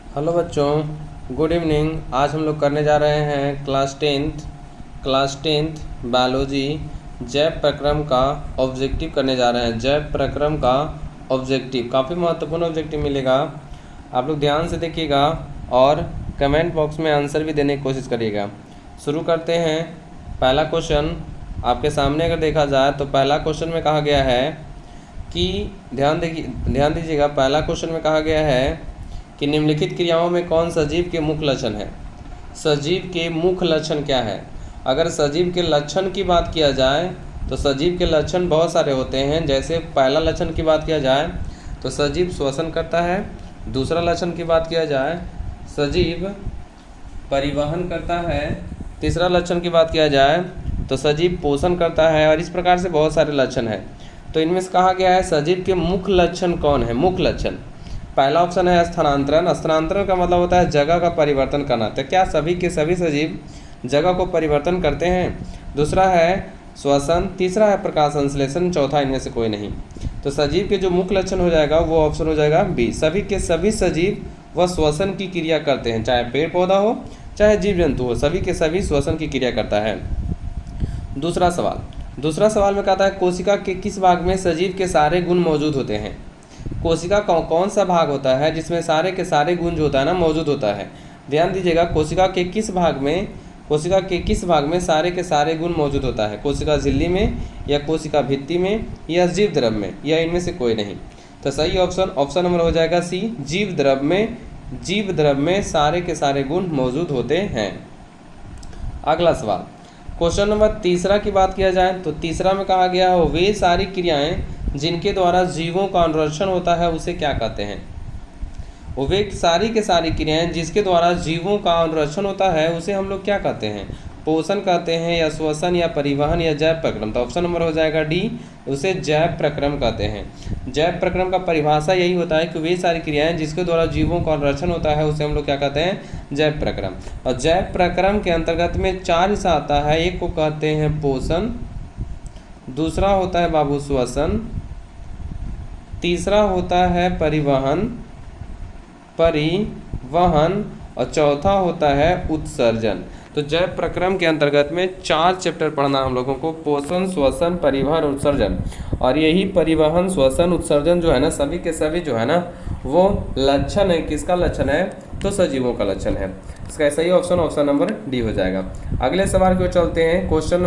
Hello बच्चों, good evening. आज हम लोग करने जा रहे हैं क्लास टेंथ बायोलॉजी जैव प्रक्रम का ऑब्जेक्टिव करने जा रहे हैं। जैव प्रक्रम का ऑब्जेक्टिव काफ़ी महत्वपूर्ण ऑब्जेक्टिव मिलेगा, आप लोग ध्यान से देखिएगा और कमेंट बॉक्स में आंसर भी देने की कोशिश करिएगा। शुरू करते हैं। पहला क्वेश्चन आपके सामने अगर देखा जाए तो पहला क्वेश्चन में कहा गया है कि ध्यान दीजिएगा। पहला क्वेश्चन में कहा गया है कि निम्नलिखित क्रियाओं में कौन सजीव के मुख्य लक्षण है। सजीव के मुख्य लक्षण क्या है? अगर सजीव के लक्षण की बात किया जाए तो सजीव के लक्षण बहुत सारे होते हैं। जैसे पहला लक्षण की बात किया जाए तो सजीव श्वसन करता है। दूसरा लक्षण की बात किया जाए सजीव परिवहन करता है। तीसरा लक्षण की बात किया जाए तो सजीव पोषण करता है। और इस प्रकार से बहुत सारे लक्षण हैं। तो इनमें से कहा गया है सजीव के मुख्य लक्षण कौन है। मुख्य लक्षण पहला ऑप्शन है स्थानांतरण। स्थानांतरण का मतलब होता है जगह का परिवर्तन करना। तो क्या सभी के सभी सजीव जगह को परिवर्तन करते हैं? दूसरा है श्वसन। तीसरा है प्रकाश संश्लेषण। चौथा इनमें से कोई नहीं। तो सजीव के जो मुख्य लक्षण हो जाएगा वो ऑप्शन हो जाएगा बी। सभी के सभी सजीव वह श्वसन की क्रिया करते हैं, चाहे पेड़ पौधा हो चाहे जीव जंतु हो, सभी के सभी श्वसन की क्रिया करता है। दूसरा सवाल में कहता है कोशिका के किस भाग में सजीव के सारे गुण मौजूद होते हैं। कोशिका कौन सा भाग होता है जिसमें सारे के सारे गुण जो होता है ना मौजूद होता है। ध्यान दीजिएगा, कोशिका के किस भाग में सारे के सारे गुण मौजूद होता है। कोशिका झिल्ली में या कोशिका भित्ति में या जीव द्रव में या इनमें से कोई नहीं। तो सही ऑप्शन नंबर हो जाएगा सी, जीव द्रव में सारे के सारे गुण मौजूद होते हैं। अगला सवाल क्वेश्चन नंबर तीसरा की बात किया जाए तो तीसरा में कहा गया है वे सारी क्रियाएं जिनके द्वारा जीवों का अनुरक्षण होता है उसे क्या कहते हैं। वे सारी के सारी क्रियाएं जिसके द्वारा जीवों का अनुरक्षण होता है उसे हम लोग क्या कहते हैं? पोषण कहते हैं या श्वसन या परिवहन या जैव प्रक्रम। तो ऑप्शन नंबर हो जाएगा डी, उसे जैव प्रक्रम कहते हैं। जैव प्रक्रम का परिभाषा यही होता है कि वे सारी क्रियाएं जिसके द्वारा जीवों का अनुरक्षण होता है उसे हम लोग क्या कहते हैं? जैव प्रक्रम। और जैव प्रक्रम के अंतर्गत में 4 हिस्सा आता है। एक को कहते हैं पोषण, दूसरा होता है बाबू श्वसन, तीसरा होता है परिवहन और चौथा होता है उत्सर्जन। तो जैव प्रक्रम के अंतर्गत में 4 चैप्टर पढ़ना हम लोगों को, पोषण, श्वसन, परिवहन, उत्सर्जन। और यही परिवहन, श्वसन, उत्सर्जन जो है ना सभी के सभी जो है ना वो लक्षण है। किसका लक्षण है? तो सजीवों का लक्षण है। इसका सही ऑप्शन नंबर डी हो जाएगा। अगले सवाल की ओर चलते हैं। क्वेश्चन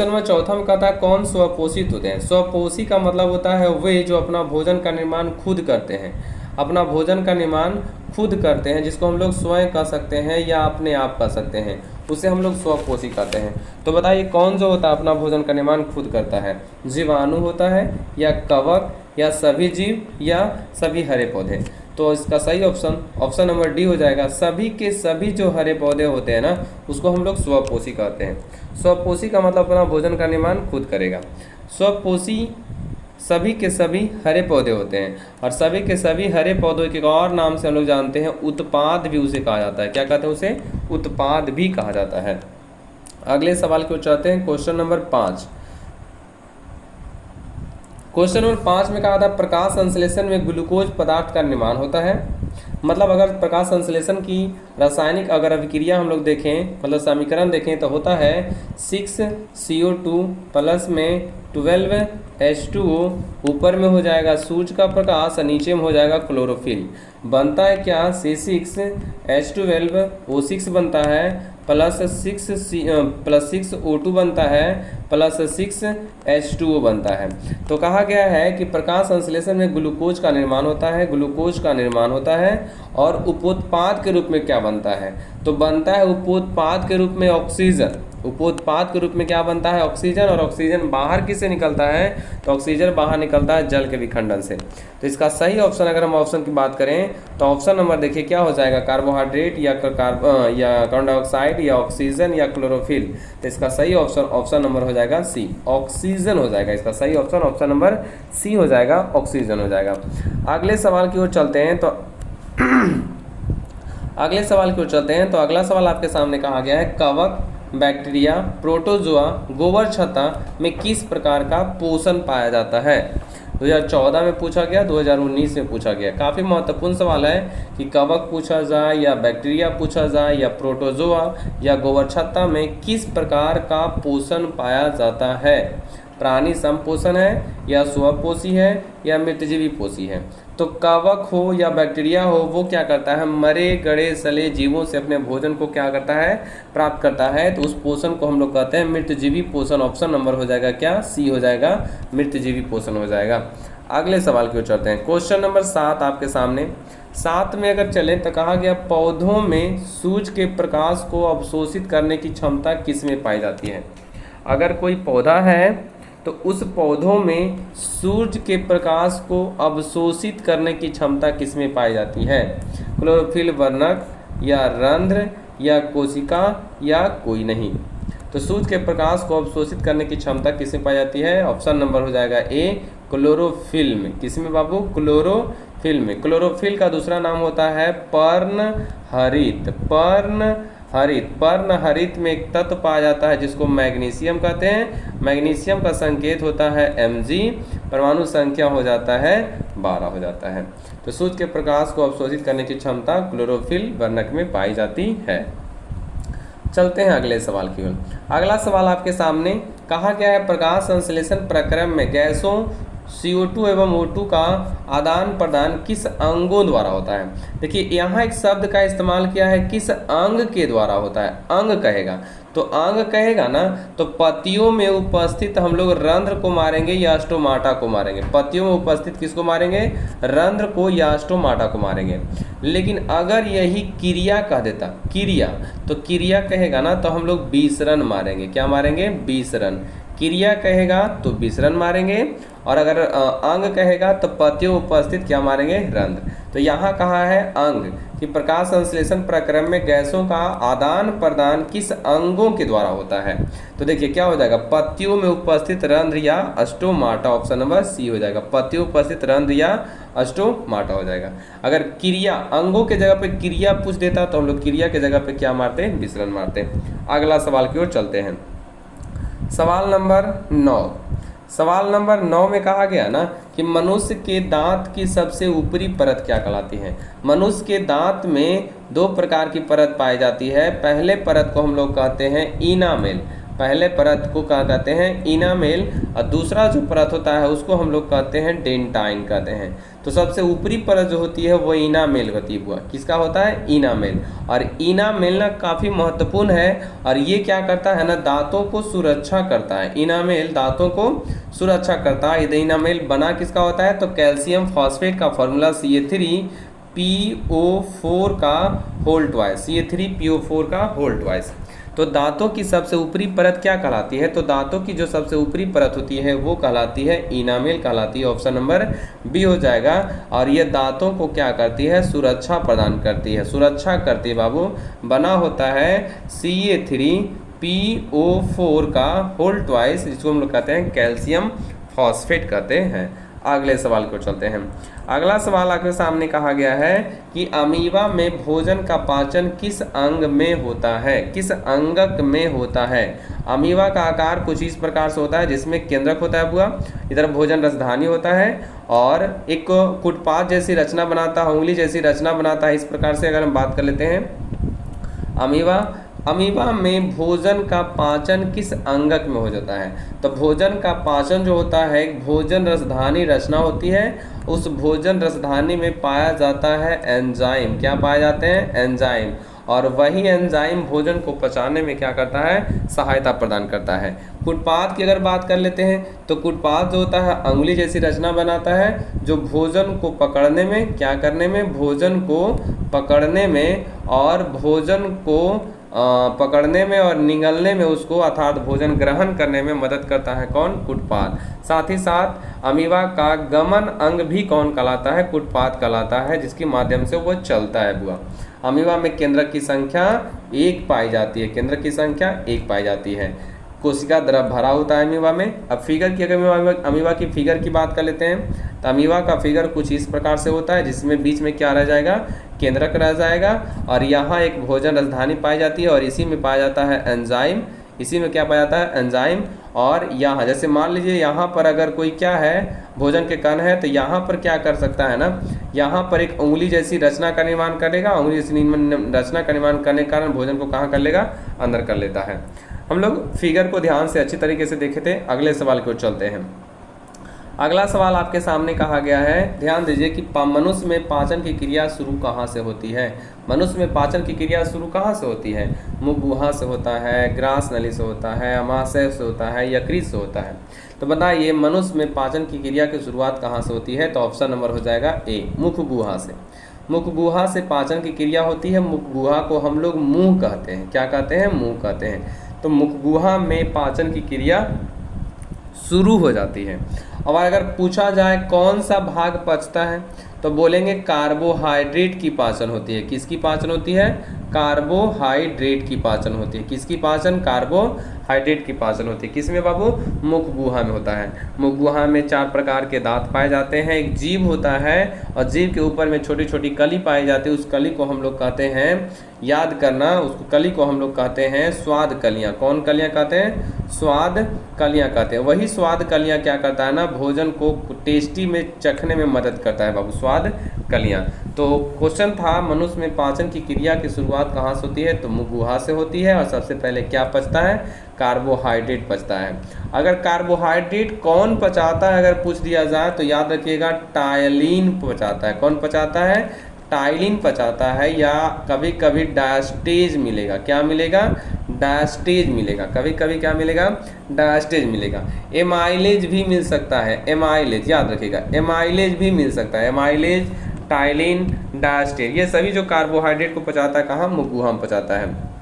नंबर चौथा में कहता है कौन स्वपोषित होते हैं। स्वपोषी का मतलब होता है वे जो अपना भोजन का निर्माण खुद करते हैं। अपना भोजन का निर्माण खुद करते हैं, जिसको हम लोग स्वयं कह सकते हैं या अपने आप कह सकते हैं, उसे हम लोग स्वपोषी कहते हैं। तो बताइए कौन जो होता है अपना भोजन का निर्माण खुद करता है? जीवाणु होता है या कवक या सभी जीव या सभी हरे पौधे। तो इसका सही ऑप्शन नंबर डी हो जाएगा। सभी के सभी जो हरे पौधे होते हैं ना उसको हम लोग स्वपोषी कहते हैं। स्वपोषी का मतलब अपना भोजन का निर्माण खुद करेगा। स्वपोषी सभी के सभी हरे पौधे होते हैं। और सभी के सभी हरे पौधों के और नाम से हम लोग जानते हैं उत्पाद भी उसे कहा जाता है। क्या कहते हैं? उसे उत्पाद भी कहा जाता है। अगले सवाल की ओर चलते हैं। क्वेश्चन नंबर 5 में कहा था प्रकाश संश्लेषण में ग्लूकोज पदार्थ का निर्माण होता है। मतलब अगर प्रकाश संश्लेषण की रासायनिक अगर अभिक्रिया हम लोग देखें, मतलब समीकरण देखें तो होता है 6CO2 प्लस में 12H2O, ऊपर में हो जाएगा सूर्य का प्रकाश और नीचे में हो जाएगा क्लोरोफिल। बनता है क्या? C6H12O6 बनता है प्लस 6O2 बनता है प्लस 6H2O बनता है। तो कहा गया है कि प्रकाश संश्लेषण में ग्लूकोज का निर्माण होता है और उपोत्पाद के रूप में क्या बनता है? तो बनता है उपोत्पाद के रूप में ऑक्सीजन। उपोत्पाद के रूप में क्या बनता है? ऑक्सीजन। और ऑक्सीजन बाहर किससे निकलता है? तो ऑक्सीजन बाहर निकलता है जल के विखंडन से। तो इसका सही ऑप्शन अगर हम ऑप्शन की बात करें तो ऑप्शन नंबर देखिए क्या हो जाएगा? कार्बोहाइड्रेट या कार्बन डाइऑक्साइड या ऑक्सीजन या क्लोरोफिल। तो इसका सही ऑप्शन नंबर हो जाएगा सी, ऑक्सीजन हो जाएगा। इसका सही ऑप्शन नंबर सी हो जाएगा, ऑक्सीजन हो जाएगा। अगले सवाल की ओर चलते हैं तो अगला सवाल आपके सामने कहा गया है कवक, बैक्टीरिया, प्रोटोजोआ, गोबर छत्ता में किस प्रकार का पोषण पाया जाता है। 2014 में पूछा गया, 2019 में पूछा गया। काफ़ी महत्वपूर्ण सवाल है कि कवक पूछा जाए या बैक्टीरिया पूछा जाए या प्रोटोजोआ या गोवरछत्ता में किस प्रकार का पोषण पाया जाता है। प्राणी समपोषण है या स्वपोषी है या मृतजीवी पोषी है। तो कवक हो या बैक्टीरिया हो, वो क्या करता है, मरे गड़े सले जीवों से अपने भोजन को क्या करता है, प्राप्त करता है। तो उस पोषण को हम लोग कहते हैं मृतजीवी पोषण। ऑप्शन नंबर हो जाएगा क्या, सी हो जाएगा, मृतजीवी पोषण हो जाएगा। अगले सवाल की ओर चलते हैं। क्वेश्चन नंबर 7 आपके सामने। 7 में अगर चलें तो कहा गया पौधों में सूर्य के प्रकाश को अवशोषित करने की क्षमता किसमें पाई जाती है। अगर कोई पौधा है तो उस पौधों में सूर्य के प्रकाश को अवशोषित करने की क्षमता किसमें पाई जाती है। क्लोरोफिल, वर्णक या रंध्र या कोशिका या कोई नहीं। तो सूर्य के प्रकाश को अवशोषित करने की क्षमता किसमें पाई जाती है। ऑप्शन नंबर हो जाएगा ए, क्लोरोफिल्म। किसमें बाबू, क्लोरोफिल्म। क्लोरोफिल का दूसरा नाम होता है पर्णहरित। पर्णहरित में एक तत्व पाया जाता है जिसको मैग्नीशियम कहते हैं। मैग्नीशियम का संकेत होता है Mg, परमाणु संख्या हो जाता है 12 हो जाता है। तो सूर्य के प्रकाश को अवशोषित करने की क्षमता क्लोरोफिल वर्णक में पाई जाती है। चलते हैं अगले सवाल की ओर। अगला सवाल आपके सामने कहा गया है प्रकाश संश्लेषण प्रक्रम में गैसों CO2 एवं O2 का आदान प्रदान किस अंगों द्वारा होता है। देखिए यहाँ एक शब्द का इस्तेमाल किया है, किस अंग के द्वारा होता है। अंग कहेगा तो अंग कहेगा ना, तो पत्तियों में उपस्थित हम लोग रंध्र को मारेंगे या स्टोमाटा को मारेंगे। पत्तियों में उपस्थित किसको मारेंगे, रंध्र को या स्टोमाटा को मारेंगे। लेकिन अगर यही क्रिया कह देता, क्रिया, तो क्रिया कहेगा ना तो हम लोग बीसरन मारेंगे। क्या मारेंगे, बीसरन। क्रिया कहेगा तो बीसरन मारेंगे, और अगर अंग कहेगा तो पत्तियों में उपस्थित क्या मारेंगे, रंध्र। तो यहाँ कहा है अंग कि प्रकाश संश्लेषण प्रक्रम में गैसों का आदान प्रदान किस अंगों के द्वारा होता है। तो देखिए क्या हो जाएगा, पत्तियों में उपस्थित रंध्र या स्टोमाटा। ऑप्शन नंबर सी हो जाएगा, पत्तियों में उपस्थित रंध्र या स्टोमाटा हो जाएगा। अगर क्रिया, अंगों के जगह पे क्रिया पूछ देता तो हम लोग क्रिया के जगह पे क्या मारते हैं, विसरण मारते हैं। अगला सवाल की ओर चलते हैं। सवाल नंबर 9। सवाल नंबर 9 में कहा गया ना कि मनुष्य के दांत की सबसे ऊपरी परत क्या कहलाती है। मनुष्य के दांत में 2 प्रकार की परत पाई जाती है। पहले परत को हम लोग कहते हैं इनामेल। पहले परत को क्या कहते हैं, इनामेल। और दूसरा जो परत होता है उसको हम लोग कहते हैं डेंटाइन कहते हैं। तो सबसे ऊपरी परत जो होती है वो इनामेल होती है। किसका होता है, इनामेल। और इनामेल ना काफ़ी महत्वपूर्ण है, और ये क्या करता है ना, दांतों को सुरक्षा करता है। इनामेल दांतों को सुरक्षा करता है। यदि इनामेल बना किसका होता है, तो कैल्शियम फॉस्फेट का फॉर्मूला CA3PO4 का होल ट्वाइस, CA3PO4 का होल ट्वाइस। तो दांतों की सबसे ऊपरी परत क्या कहलाती है, तो दांतों की जो सबसे ऊपरी परत होती है वो कहलाती है इनामेल कहलाती है। ऑप्शन नंबर बी हो जाएगा। और ये दांतों को क्या करती है, सुरक्षा प्रदान करती है, सुरक्षा करती है बाबू। बना होता है CA3PO4 का होल ट्वाइस, जिसको हम लोग कहते हैं कैल्शियम फॉस्फेट कहते हैं। अगले सवाल को चलते हैं। अगला सवाल आपके सामने कहा गया है कि अमीबा में भोजन का पाचन किस अंग में होता है, किस अंगक में होता है। अमीबा का आकार कुछ इस प्रकार से होता है, जिसमें केंद्रक होता है बुआ, इधर भोजन रसधानी होता है, और एक कुटपाथ जैसी रचना बनाता है, उंगली जैसी रचना बनाता है। इस प्रकार से अगर हम बात कर लेते हैं, अमीबा में भोजन का पाचन किस अंगक में हो जाता है। तो भोजन का पाचन जो होता है एक भोजन रसधानी रचना होती है। उस भोजन रसधानी में पाया जाता है एंजाइम। क्या पाए जाते हैं, एंजाइम। और वही एंजाइम भोजन को पचाने में क्या करता है, सहायता प्रदान करता है। कुटपाथ की अगर बात कर लेते हैं तो कुटपाथ जो होता है अंगुली जैसी रचना बनाता है, जो भोजन को पकड़ने में, क्या करने में, भोजन को पकड़ने में और भोजन को पकड़ने में और निगलने में, उसको अर्थात भोजन ग्रहण करने में मदद करता है। कौन, कुटपाथ। साथ ही साथ अमीबा का गमन अंग भी कौन कहलाता है, कुटपाथ कहलाता है, जिसके माध्यम से वो चलता है बुआ। अमीबा में केंद्रक की संख्या 1 पाई जाती है, केंद्रक की संख्या 1 पाई जाती है। कोशिका द्रव भरा होता है अमीबा में। अब फिगर की, अगर अमीबा की फिगर की बात कर लेते हैं तो अमीबा का फिगर कुछ इस प्रकार से होता है, जिसमें बीच में क्या रह जाएगा, केंद्रक रह जाएगा, और यहाँ एक भोजन रसधानी पाई जाती है, और इसी में पाया जाता है एंजाइम। इसी में क्या पाया जाता है, एंजाइम। और यहाँ जैसे मान लीजिए यहाँ पर अगर कोई क्या है, भोजन के कण है, तो यहाँ पर क्या कर सकता है ना, यहाँ पर एक उंगली जैसी रचना का निर्माण करेगा, उंगली जैसी रचना का निर्माण करने के कारण भोजन को कहाँ कर लेगा, अंदर कर लेता है। हम लोग फिगर को ध्यान से अच्छी तरीके से देखे थे। अगले सवाल की ओर चलते हैं। अगला सवाल आपके सामने कहा गया है, ध्यान दीजिए कि मनुष्य में पाचन की क्रिया शुरू कहाँ से होती है। मनुष्य में पाचन की क्रिया शुरू कहाँ से होती है, मुख गुहा से होता है, ग्रास नली से होता है, अमाशय से होता है, यकृत से होता है। तो बताइए मनुष्य में पाचन की क्रिया की शुरुआत कहाँ से होती है, तो ऑप्शन नंबर हो जाएगा ए, मुख गुहा से। मुख गुहा से पाचन की क्रिया होती है। मुख गुहा को हम लोग मुंह कहते हैं, क्या कहते हैं, मुंह कहते हैं। तो मुख गुहा में पाचन की क्रिया शुरू हो जाती है। और अगर पूछा जाए कौन सा भाग पचता है, तो बोलेंगे कार्बोहाइड्रेट की पाचन होती है। किसकी पाचन होती है, कार्बोहाइड्रेट की पाचन होती है। किसकी पाचन, कार्बोहाइड्रेट की पाचन होती है। किसमें बाबू, मुख गुहा में होता है। मुख गुहा में 4 प्रकार के दांत पाए जाते हैं, एक जीभ होता है, और जीभ के ऊपर में छोटी छोटी कली पाई जाती है। उस कली को हम लोग कहते हैं, याद करना, उस कली को हम लोग कहते हैं स्वाद कलियाँ। कौन कलियाँ कहते हैं, स्वाद कलियाँ कहते हैं। वही स्वाद कलियाँ क्या करता है ना, भोजन को टेस्टी में चखने में मदद करता है बाबू, स्वाद कलियाँ। तो क्वेश्चन था मनुष्य में पाचन की क्रिया की शुरुआत कहाँ से होती है, तो मुख गुहा से होती है। और सबसे पहले क्या पचता है, कार्बोहाइड्रेट पचता है। अगर कार्बोहाइड्रेट कौन पचाता है अगर पूछ दिया जाए, तो याद रखिएगा टायलिन पचाता है। कौन पचाता है, टाइलिन पचाता है, या कभी कभी डायस्टेज मिलेगा। क्या मिलेगा, डायस्टेज मिलेगा। कभी कभी क्या मिलेगा, डायस्टेज मिलेगा। एमाइलेज भी मिल सकता है, एमाइलेज याद रखिएगा, एमाइलेज भी मिल सकता है। एमाइलेज, टाइलिन, डायस्टेज, ये सभी जो कार्बोहाइड्रेट को पचाता है कहाँ, मुख गुहा में पचाता है।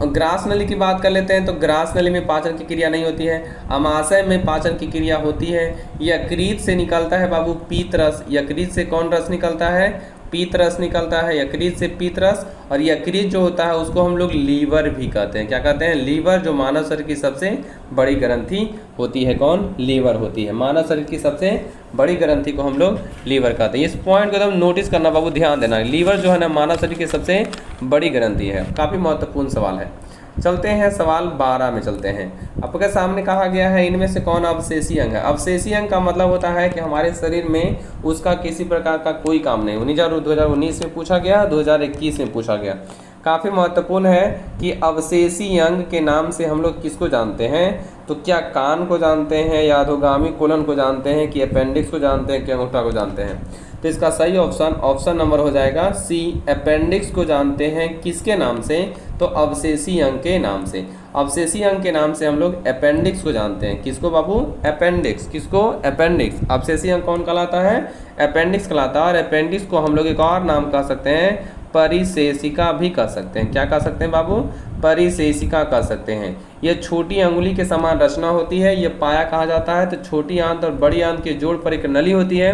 ग्रास नली की बात कर लेते हैं, तो ग्रास नली में पाचन की क्रिया नहीं होती है। अमाशय में पाचन की क्रिया होती है। यकृत से निकलता है बाबू पीत रस। यकृत से कौन रस निकलता है, पीत रस निकलता है, यकृत से पीत रस। और यकृत जो होता है उसको हम लोग लीवर भी कहते हैं। क्या कहते हैं, लीवर, जो मानव शरीर की सबसे बड़ी ग्रंथि होती है। कौन, लीवर होती है। मानव शरीर की सबसे बड़ी ग्रंथि को हम लोग लीवर कहते हैं। इस पॉइंट को एकदम नोटिस करना बाबू, ध्यान देना। लीवर जो है ना मानव शरीर की सबसे बड़ी ग्रंथि है। काफ़ी महत्वपूर्ण सवाल है। चलते हैं सवाल 12 में चलते हैं। आपके सामने कहा गया है इनमें से कौन अवशेषी अंग है। अवशेषी अंग का मतलब होता है कि हमारे शरीर में उसका किसी प्रकार का कोई काम नहीं। 2019 में पूछा गया, 2021 में पूछा गया। काफ़ी महत्वपूर्ण है कि अवशेषी अंग के नाम से हम लोग किसको जानते हैं, तो क्या कान को जानते हैं, या अधोगामी कोलन को जानते हैं, कि अपेंडिक्स को जानते हैं, कि अंगूठा को जानते हैं। तो इसका सही ऑप्शन नंबर हो जाएगा सी, अपेंडिक्स को जानते हैं। किसके नाम से, तो अवशेषी अंग के नाम से। अवशेषी अंग के नाम से हम लोग अपेंडिक्स को जानते हैं। किसको बाबू, अपेंडिक्स। किसको, अपेंडिक्स। अवशेषी अंग कौन कहलाता है, अपेंडिक्स कहलाता है। और अपेंडिक्स को हम लोग एक और नाम कह सकते हैं, परिशेषिका भी कह सकते हैं। क्या कह सकते हैं बाबू, परिशेषिका कह सकते हैं। यह छोटी अंगुली के समान रचना होती है। यह पाया कहा जाता है। तो छोटी आंत और बड़ी आंत के जोड़ पर एक नली होती है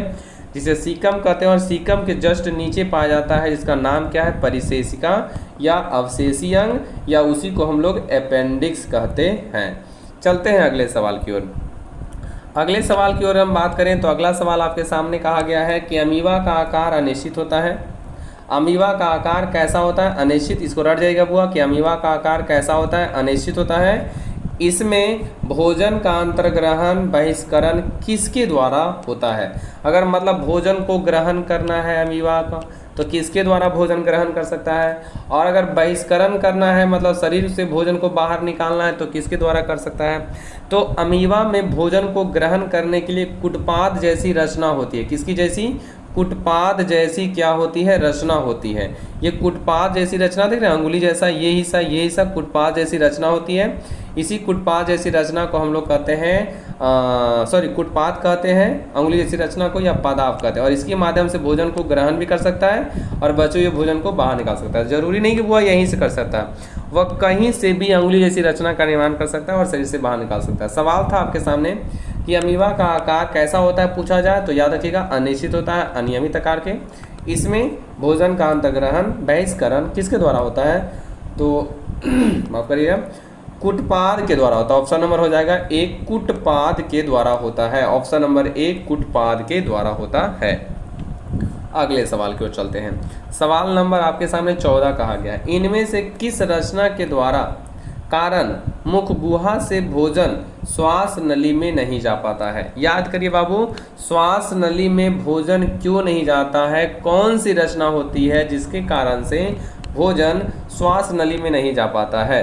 जिसे सीकम कहते हैं, और सीकम के जस्ट नीचे पाया जाता है, जिसका नाम क्या है, परिशेषिका या अवशेषी अंग, या उसी को हम लोग अपेंडिक्स कहते हैं। चलते हैं अगले सवाल की ओर। अगले सवाल की ओर हम बात करें तो अगला सवाल आपके सामने कहा गया है कि अमीबा का आकार अनिश्चित होता है। अमीबा का आकार कैसा होता है, अनिश्चित। इसको रट जाएगा बुआ कि अमीबा का आकार कैसा होता है, अनिश्चित होता है। इसमें भोजन का अंतर्ग्रहण बहिष्करण किसके द्वारा होता है। अगर मतलब भोजन को ग्रहण करना है अमीबा का, तो किसके द्वारा भोजन ग्रहण कर सकता है। और अगर बहिष्करण करना है, मतलब शरीर से भोजन को बाहर निकालना है, तो किसके द्वारा कर सकता है। तो अमीबा में भोजन को ग्रहण करने के लिए कुटपाद जैसी रचना होती है। किसकी जैसी, कुटपाद जैसी क्या होती है, रचना होती है। ये कुटपाद जैसी रचना देख रहे हैं, अंगुली जैसा ये हिस्सा कुटपाद जैसी रचना होती है। इसी कुटपाद जैसी रचना को हम लोग कहते हैं, कुटपाद कहते हैं अंगुली जैसी रचना को, या पादाप कहते हैं। और इसके माध्यम से भोजन को ग्रहण भी कर सकता है और बचे हुए भोजन को बाहर निकाल सकता है। जरूरी नहीं कि वह यहीं से कर सकता है, वह कहीं से भी अंगुली जैसी रचना का निर्माण कर सकता है और शरीर से बाहर निकाल सकता है। सवाल था आपके सामने कि अमीबा का आकार कैसा होता है, पूछा जाए तो याद रखिएगा अनिश्चित होता है, अनियमित आकार के। इसमें भोजन का अंतर्ग्रहण बहिष्करण किसके द्वारा होता है, तो माफ करिएगा, कुटपाद के द्वारा होता है। ऑप्शन नंबर हो जाएगा एक, कुटपाद के द्वारा होता है। ऑप्शन नंबर एक, कुटपाद के द्वारा होता है। अगले सवाल की ओर चलते हैं। सवाल नंबर आपके सामने 14 कहा गया है, इनमें से किस रचना के द्वारा कारण मुख गुहा से भोजन श्वास नली में नहीं जा पाता है। याद करिए बाबू, श्वास नली में भोजन क्यों नहीं जाता है? कौन सी रचना होती है जिसके कारण से भोजन श्वास नली में नहीं जा पाता है?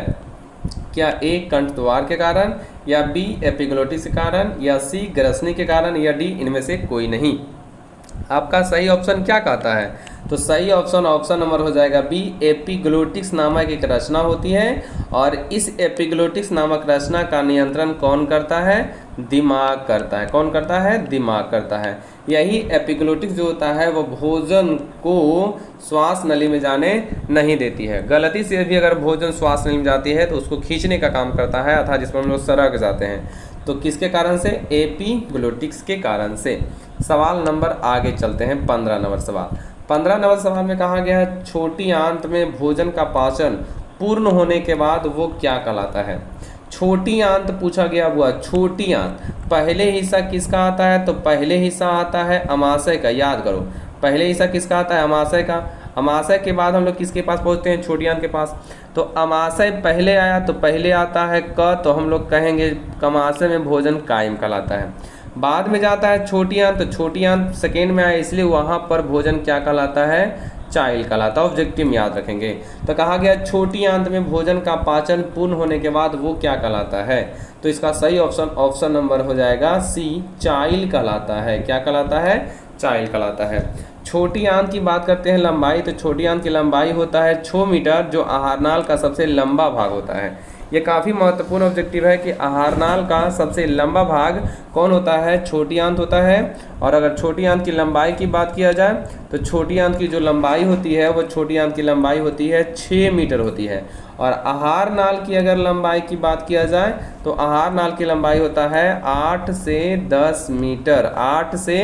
क्या ए कंठ द्वार के कारण, या बी एपिग्लोटिस के कारण, या सी ग्रसनी के कारण, या डी इनमें से कोई नहीं? आपका सही ऑप्शन क्या कहता है? तो सही ऑप्शन नंबर हो जाएगा बी, एपिग्लोटिक्स नामक एक रचना होती है और इस एपिग्लोटिक्स नामक रचना का नियंत्रण कौन करता है? दिमाग करता है। कौन करता है? दिमाग करता है। यही एपिग्लोटिक्स जो होता है वो भोजन को श्वास नली में जाने नहीं देती है। गलती से भी अगर भोजन श्वास नली में जाती है तो उसको खींचने का काम करता है, अर्थात जिसमें हम लोग सरक जाते हैं। तो किसके कारण से? एपिग्लोटिक्स के कारण से। सवाल नंबर आगे चलते हैं, 15 नंबर सवाल। 15 नंबर सवाल में कहा गया है छोटी आंत में भोजन का पाचन पूर्ण होने के बाद वो क्या कहलाता है? छोटी आंत पूछा गया हुआ। छोटी आंत पहले हिस्सा किसका आता है? तो पहले हिस्सा आता है अमाशय का। याद करो, पहले हिस्सा किसका आता है? अमाशय का। अमाशय के बाद हम लोग किसके पास पहुंचते हैं? छोटी आंत के पास। तो अमाशय पहले आया तो पहले आता है क, तो हम लोग कहेंगे कमाशय में भोजन कायम कहलाता है। बाद में जाता है छोटी आंत, तो छोटी आंत सेकेंड में आया, इसलिए वहाँ पर भोजन क्या कहलाता है? चाइल्ड कहलाता है। ऑब्जेक्टिव में याद रखेंगे। तो कहा गया छोटी आंत में भोजन का पाचन पूर्ण होने के बाद वो क्या कहलाता है? तो इसका सही ऑप्शन नंबर हो जाएगा सी, चाइल्ड कहलाता है। क्या कहलाता है? चाइल्ड कहलाता है। छोटी आंत की बात करते हैं लंबाई, तो छोटी आंत की लंबाई होता है 6 मीटर, जो आहारनाल का सबसे लंबा भाग होता है। ये काफ़ी महत्वपूर्ण ऑब्जेक्टिव है कि आहारनाल का सबसे लंबा भाग कौन होता है? छोटी आंत होता है। और अगर छोटी आंत की लंबाई की बात किया जाए तो छोटी आंत की जो लंबाई होती है वो छोटी आंत की लंबाई होती है 6 मीटर होती है। और आहार नाल की अगर लंबाई की बात किया जाए तो आहार नाल की लंबाई होता है 8 से 10 मीटर। 8 से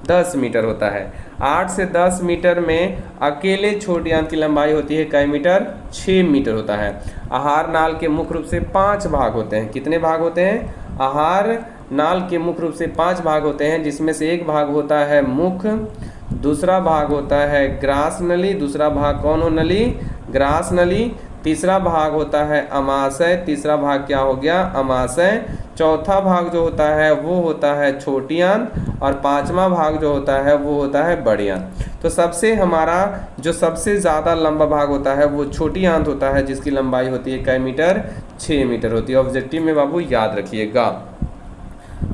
10 मीटर होता है। 8 से 10 मीटर में अकेले छोटी आंत की लंबाई होती है कै मीटर? 6 मीटर होता है। आहार नाल के मुख्य रूप से 5 भाग होते हैं। कितने भाग होते हैं? आहार नाल के मुख्य रूप से 5 भाग होते हैं, जिसमें से एक भाग होता है मुख, दूसरा भाग होता है ग्रास नली, दूसरा भाग कौन हो? नली, ग्रास नली। तीसरा भाग होता है अमाशय। तीसरा भाग क्या हो गया? अमाशय। चौथा भाग जो होता है वो होता है छोटी आंत, और 5वां भाग जो होता है वो होता है बड़ी आंत। तो सबसे हमारा जो सबसे ज़्यादा लंबा भाग होता है वो छोटी आंत होता है, जिसकी लंबाई होती है कै मीटर? 6 मीटर होती है। ऑब्जेक्टिव में बाबू याद रखिएगा।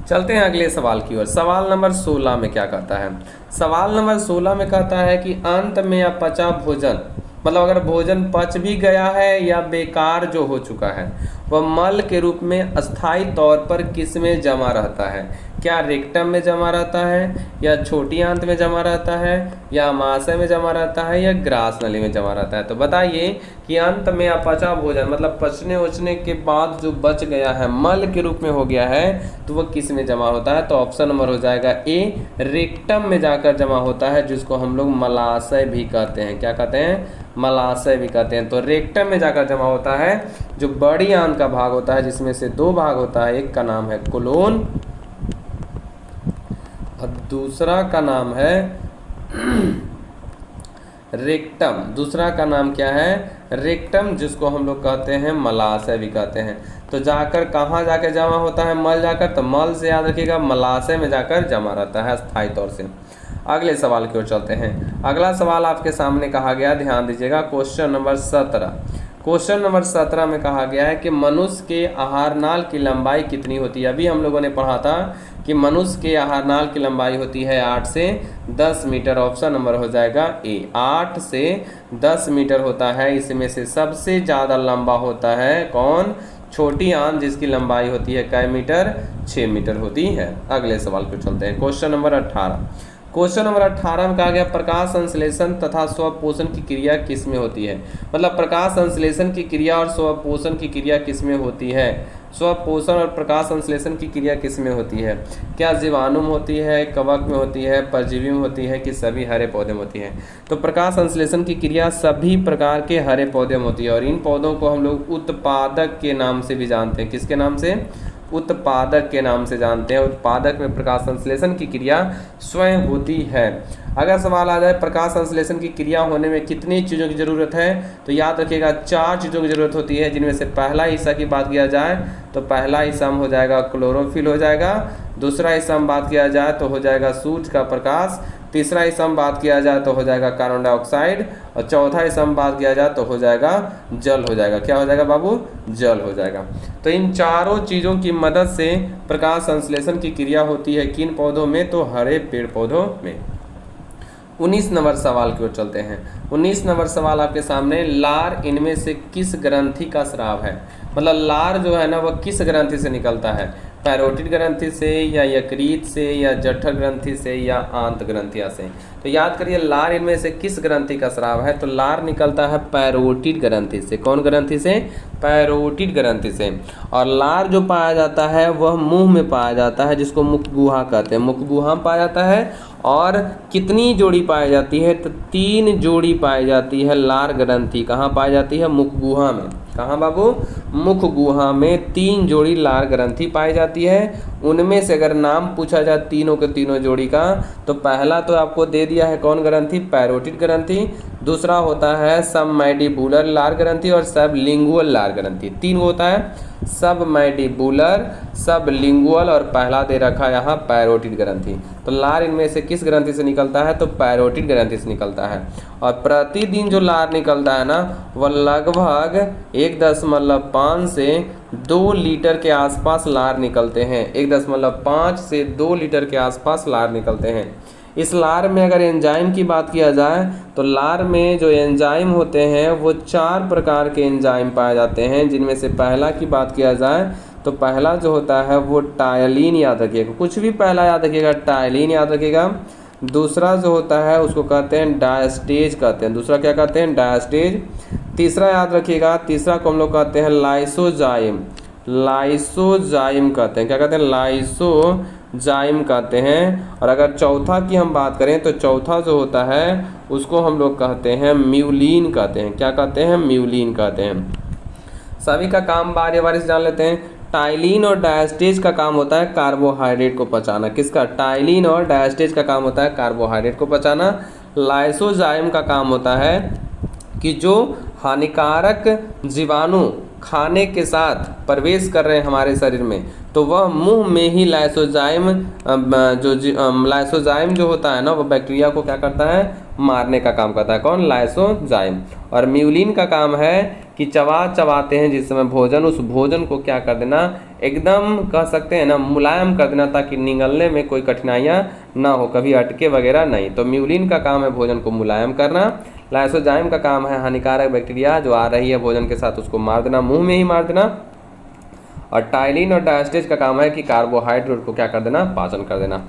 चलते हैं अगले सवाल की ओर। सवाल नंबर 16 में क्या कहता है? सवाल नंबर 16 में कहता है कि अंत में अपचा भोजन, मतलब अगर भोजन पच भी गया है या बेकार जो हो चुका है, वह मल के रूप में अस्थायी तौर पर किस में जमा रहता है? क्या रेक्टम में जमा रहता है, या छोटी आंत में जमा रहता है, या अमाशय में जमा रहता है, या ग्रास नली में जमा रहता है? तो बताइए कि अंत में अपचा भोजन मतलब पचने उचने के बाद जो बच गया है, मल के रूप में हो गया है, तो वह किस में जमा होता है? तो ऑप्शन नंबर हो जाएगा ए, रेक्टम में जाकर जमा होता है, जिसको हम लोग मलाशय भी कहते हैं। क्या कहते हैं? मलाशय भी कहते हैं। तो रेक्टम में जाकर जमा होता है, जो बड़ी आंत का भाग होता है, जिसमें से 2 भाग होता है। एक का नाम है कोलोन और दूसरा का नाम है रेक्टम। दूसरा का नाम क्या है? रेक्टम, जिसको हम लोग कहते हैं मलाशय भी कहते हैं। तो जाकर कहाँ जाकर जमा होता है? मल जाकर। तो मल से याद रखिएगा मलाशय में जाकर जमा रहता है अस्थायी तौर से। अगले सवाल की ओर चलते हैं। अगला सवाल आपके सामने कहा गया, ध्यान दीजिएगा, क्वेश्चन नंबर 17। क्वेश्चन नंबर 17 में कहा गया है कि मनुष्य के आहारनाल की लंबाई कितनी होती है? अभी हम लोगों ने पढ़ा था कि मनुष्य के आहारनाल की लंबाई होती है 8 से 10 मीटर। ऑप्शन नंबर हो जाएगा ए, 8 से 10 मीटर होता है। इसमें से सबसे ज़्यादा लंबा होता है कौन? छोटी आंत, जिसकी लंबाई होती है कै मीटर? 6 मीटर होती है। अगले सवाल पर चलते हैं। Question number 18। क्वेश्चन नंबर 18 में कहा गया प्रकाश संश्लेषण तथा स्वपोषण की क्रिया किस में होती है? मतलब प्रकाश संश्लेषण की क्रिया और स्वपोषण की क्रिया किस में होती है? स्वपोषण और प्रकाश संश्लेषण की क्रिया किस में होती है? क्या जीवाणु में होती है, कवक में होती है, परजीवी में होती है, कि सभी हरे पौधे में होती है? तो प्रकाश संश्लेषण की क्रिया सभी प्रकार के हरे पौधे में होती है, और इन पौधों को हम लोग उत्पादक के नाम से भी जानते हैं। किसके नाम से? उत्पादक के नाम से जानते हैं। उत्पादक में प्रकाश संश्लेषण की क्रिया स्वयं होती है। अगर सवाल आ जाए प्रकाश संश्लेषण की क्रिया होने में कितनी चीज़ों की ज़रूरत है, तो याद रखिएगा 4 चीज़ों की ज़रूरत होती है, जिनमें से पहला हिस्सा की बात किया जाए तो पहला हिस्सा हो जाएगा क्लोरोफिल हो जाएगा, दूसरा हिस्सा में बात किया जाए तो हो जाएगा सूर्य का प्रकाश, तीसरा हिस्सा में बात किया जाए तो हो जाएगा कार्बन डाइऑक्साइड, और चौथा हिस्सा में बात किया जाए तो हो जाएगा जल हो जाएगा। क्या हो जाएगा बाबू? जल हो जाएगा। तो इन चारों चीज़ों की मदद से प्रकाश संश्लेषण की क्रिया होती है। किन पौधों में? तो हरे पेड़ पौधों में। 19 नंबर सवाल की ओर चलते हैं। 19 नंबर सवाल आपके सामने, लार इनमें से किस ग्रंथि का स्राव है? मतलब लार जो है ना वह किस ग्रंथि से निकलता है? पैरोटिड ग्रंथि से या यकृत से या जठर ग्रंथि से या आंत ग्रंथिया से? तो याद करिए लार इनमें से किस ग्रंथि का स्राव है? तो लार निकलता है पैरोटिड ग्रंथि से। कौन ग्रंथि से? पैरोटिड ग्रंथि से। और लार जो पाया जाता है वह मुंह में पाया जाता है, जिसको मुख गुहा कहते हैं। मुख गुहा में पाया जाता है। और कितनी जोड़ी पाई जाती है? तो 3 जोड़ी पाई जाती है लार ग्रंथि। कहाँ पाई जाती है? मुख गुहा में। कहाँ बाबू? मुख गुहा में 3 जोड़ी लार ग्रंथि पाई जाती है। उनमें से अगर नाम पूछा जाए तीनों के तीनों जोड़ी का, तो पहला तो आपको दे दिया है कौन ग्रंथि? पैरोटिड ग्रंथि। दूसरा होता है सबमैंडिबुलर लार ग्रंथि और सबलिंगुअल लार ग्रंथि। 3 होता है, सबमैंडिबुलर, सबलिंगुअल और पहला दे रखा यहाँ पैरोटिड ग्रंथि। तो लार इनमें से किस ग्रंथि से निकलता है? तो पैरोटिड ग्रंथि से निकलता है। और प्रतिदिन जो लार निकलता है ना वह लगभग 1.5 से 2 लीटर के आसपास लार निकलते हैं। 1.5 से 2 लीटर के आसपास लार निकलते हैं। इस लार में अगर एंजाइम की बात किया जाए तो लार में जो एंजाइम होते हैं वो 4 प्रकार के एंजाइम पाए जाते हैं, जिनमें से पहला की बात किया जाए तो पहला जो होता है वो टायलिन, याद रखिएगा, कुछ भी पहला याद रखिएगा, टायलिन याद रखिएगा। दूसरा जो होता है उसको कहते हैं डायस्टेज कहते हैं। दूसरा क्या कहते हैं? डायस्टेज। तीसरा याद रखिएगा, तीसरा को हम लोग कहते हैं लाइसोजाइम। लाइसोजाइम कहते हैं। क्या कहते हैं? लाइसोजाइम कहते हैं। और अगर चौथा की हम बात करें तो चौथा जो होता है उसको हम लोग कहते हैं म्यूलिन कहते हैं। क्या कहते हैं? म्यूलिन कहते हैं। सभी का काम बारी बारी से जान लेते हैं। टाइलिन और डायस्टेज का काम होता है कार्बोहाइड्रेट को पचाना। किसका? टाइलिन और डायस्टेज का काम होता है कार्बोहाइड्रेट को पचाना। लाइसोजाइम का काम होता है कि जो हानिकारक जीवाणु खाने के साथ प्रवेश कर रहे हैं हमारे शरीर में, तो वह मुंह में ही लाइसोजाइम लाइसोजाइम जो होता है ना वह बैक्टीरिया को क्या करता है? मारने का काम करता है। कौन? लाइसोजाइम। और म्यूलिन का काम है कि चबाते हैं जिस समय भोजन, उस भोजन को क्या कर देना? एकदम कह सकते हैं ना मुलायम कर देना, ताकि निगलने में कोई कठिनाइयाँ ना हो, कभी अटके वगैरह नहीं। तो म्यूलिन का काम है भोजन को मुलायम करना। लाइसोजाइम का काम है हानिकारक बैक्टीरिया जो आ रही है भोजन के साथ उसको मार देना, मुंह में ही मार देना। और टाइलिन और डायस्टेज का काम है कि कार्बोहाइड्रेट को क्या कर देना? पाचन कर देना।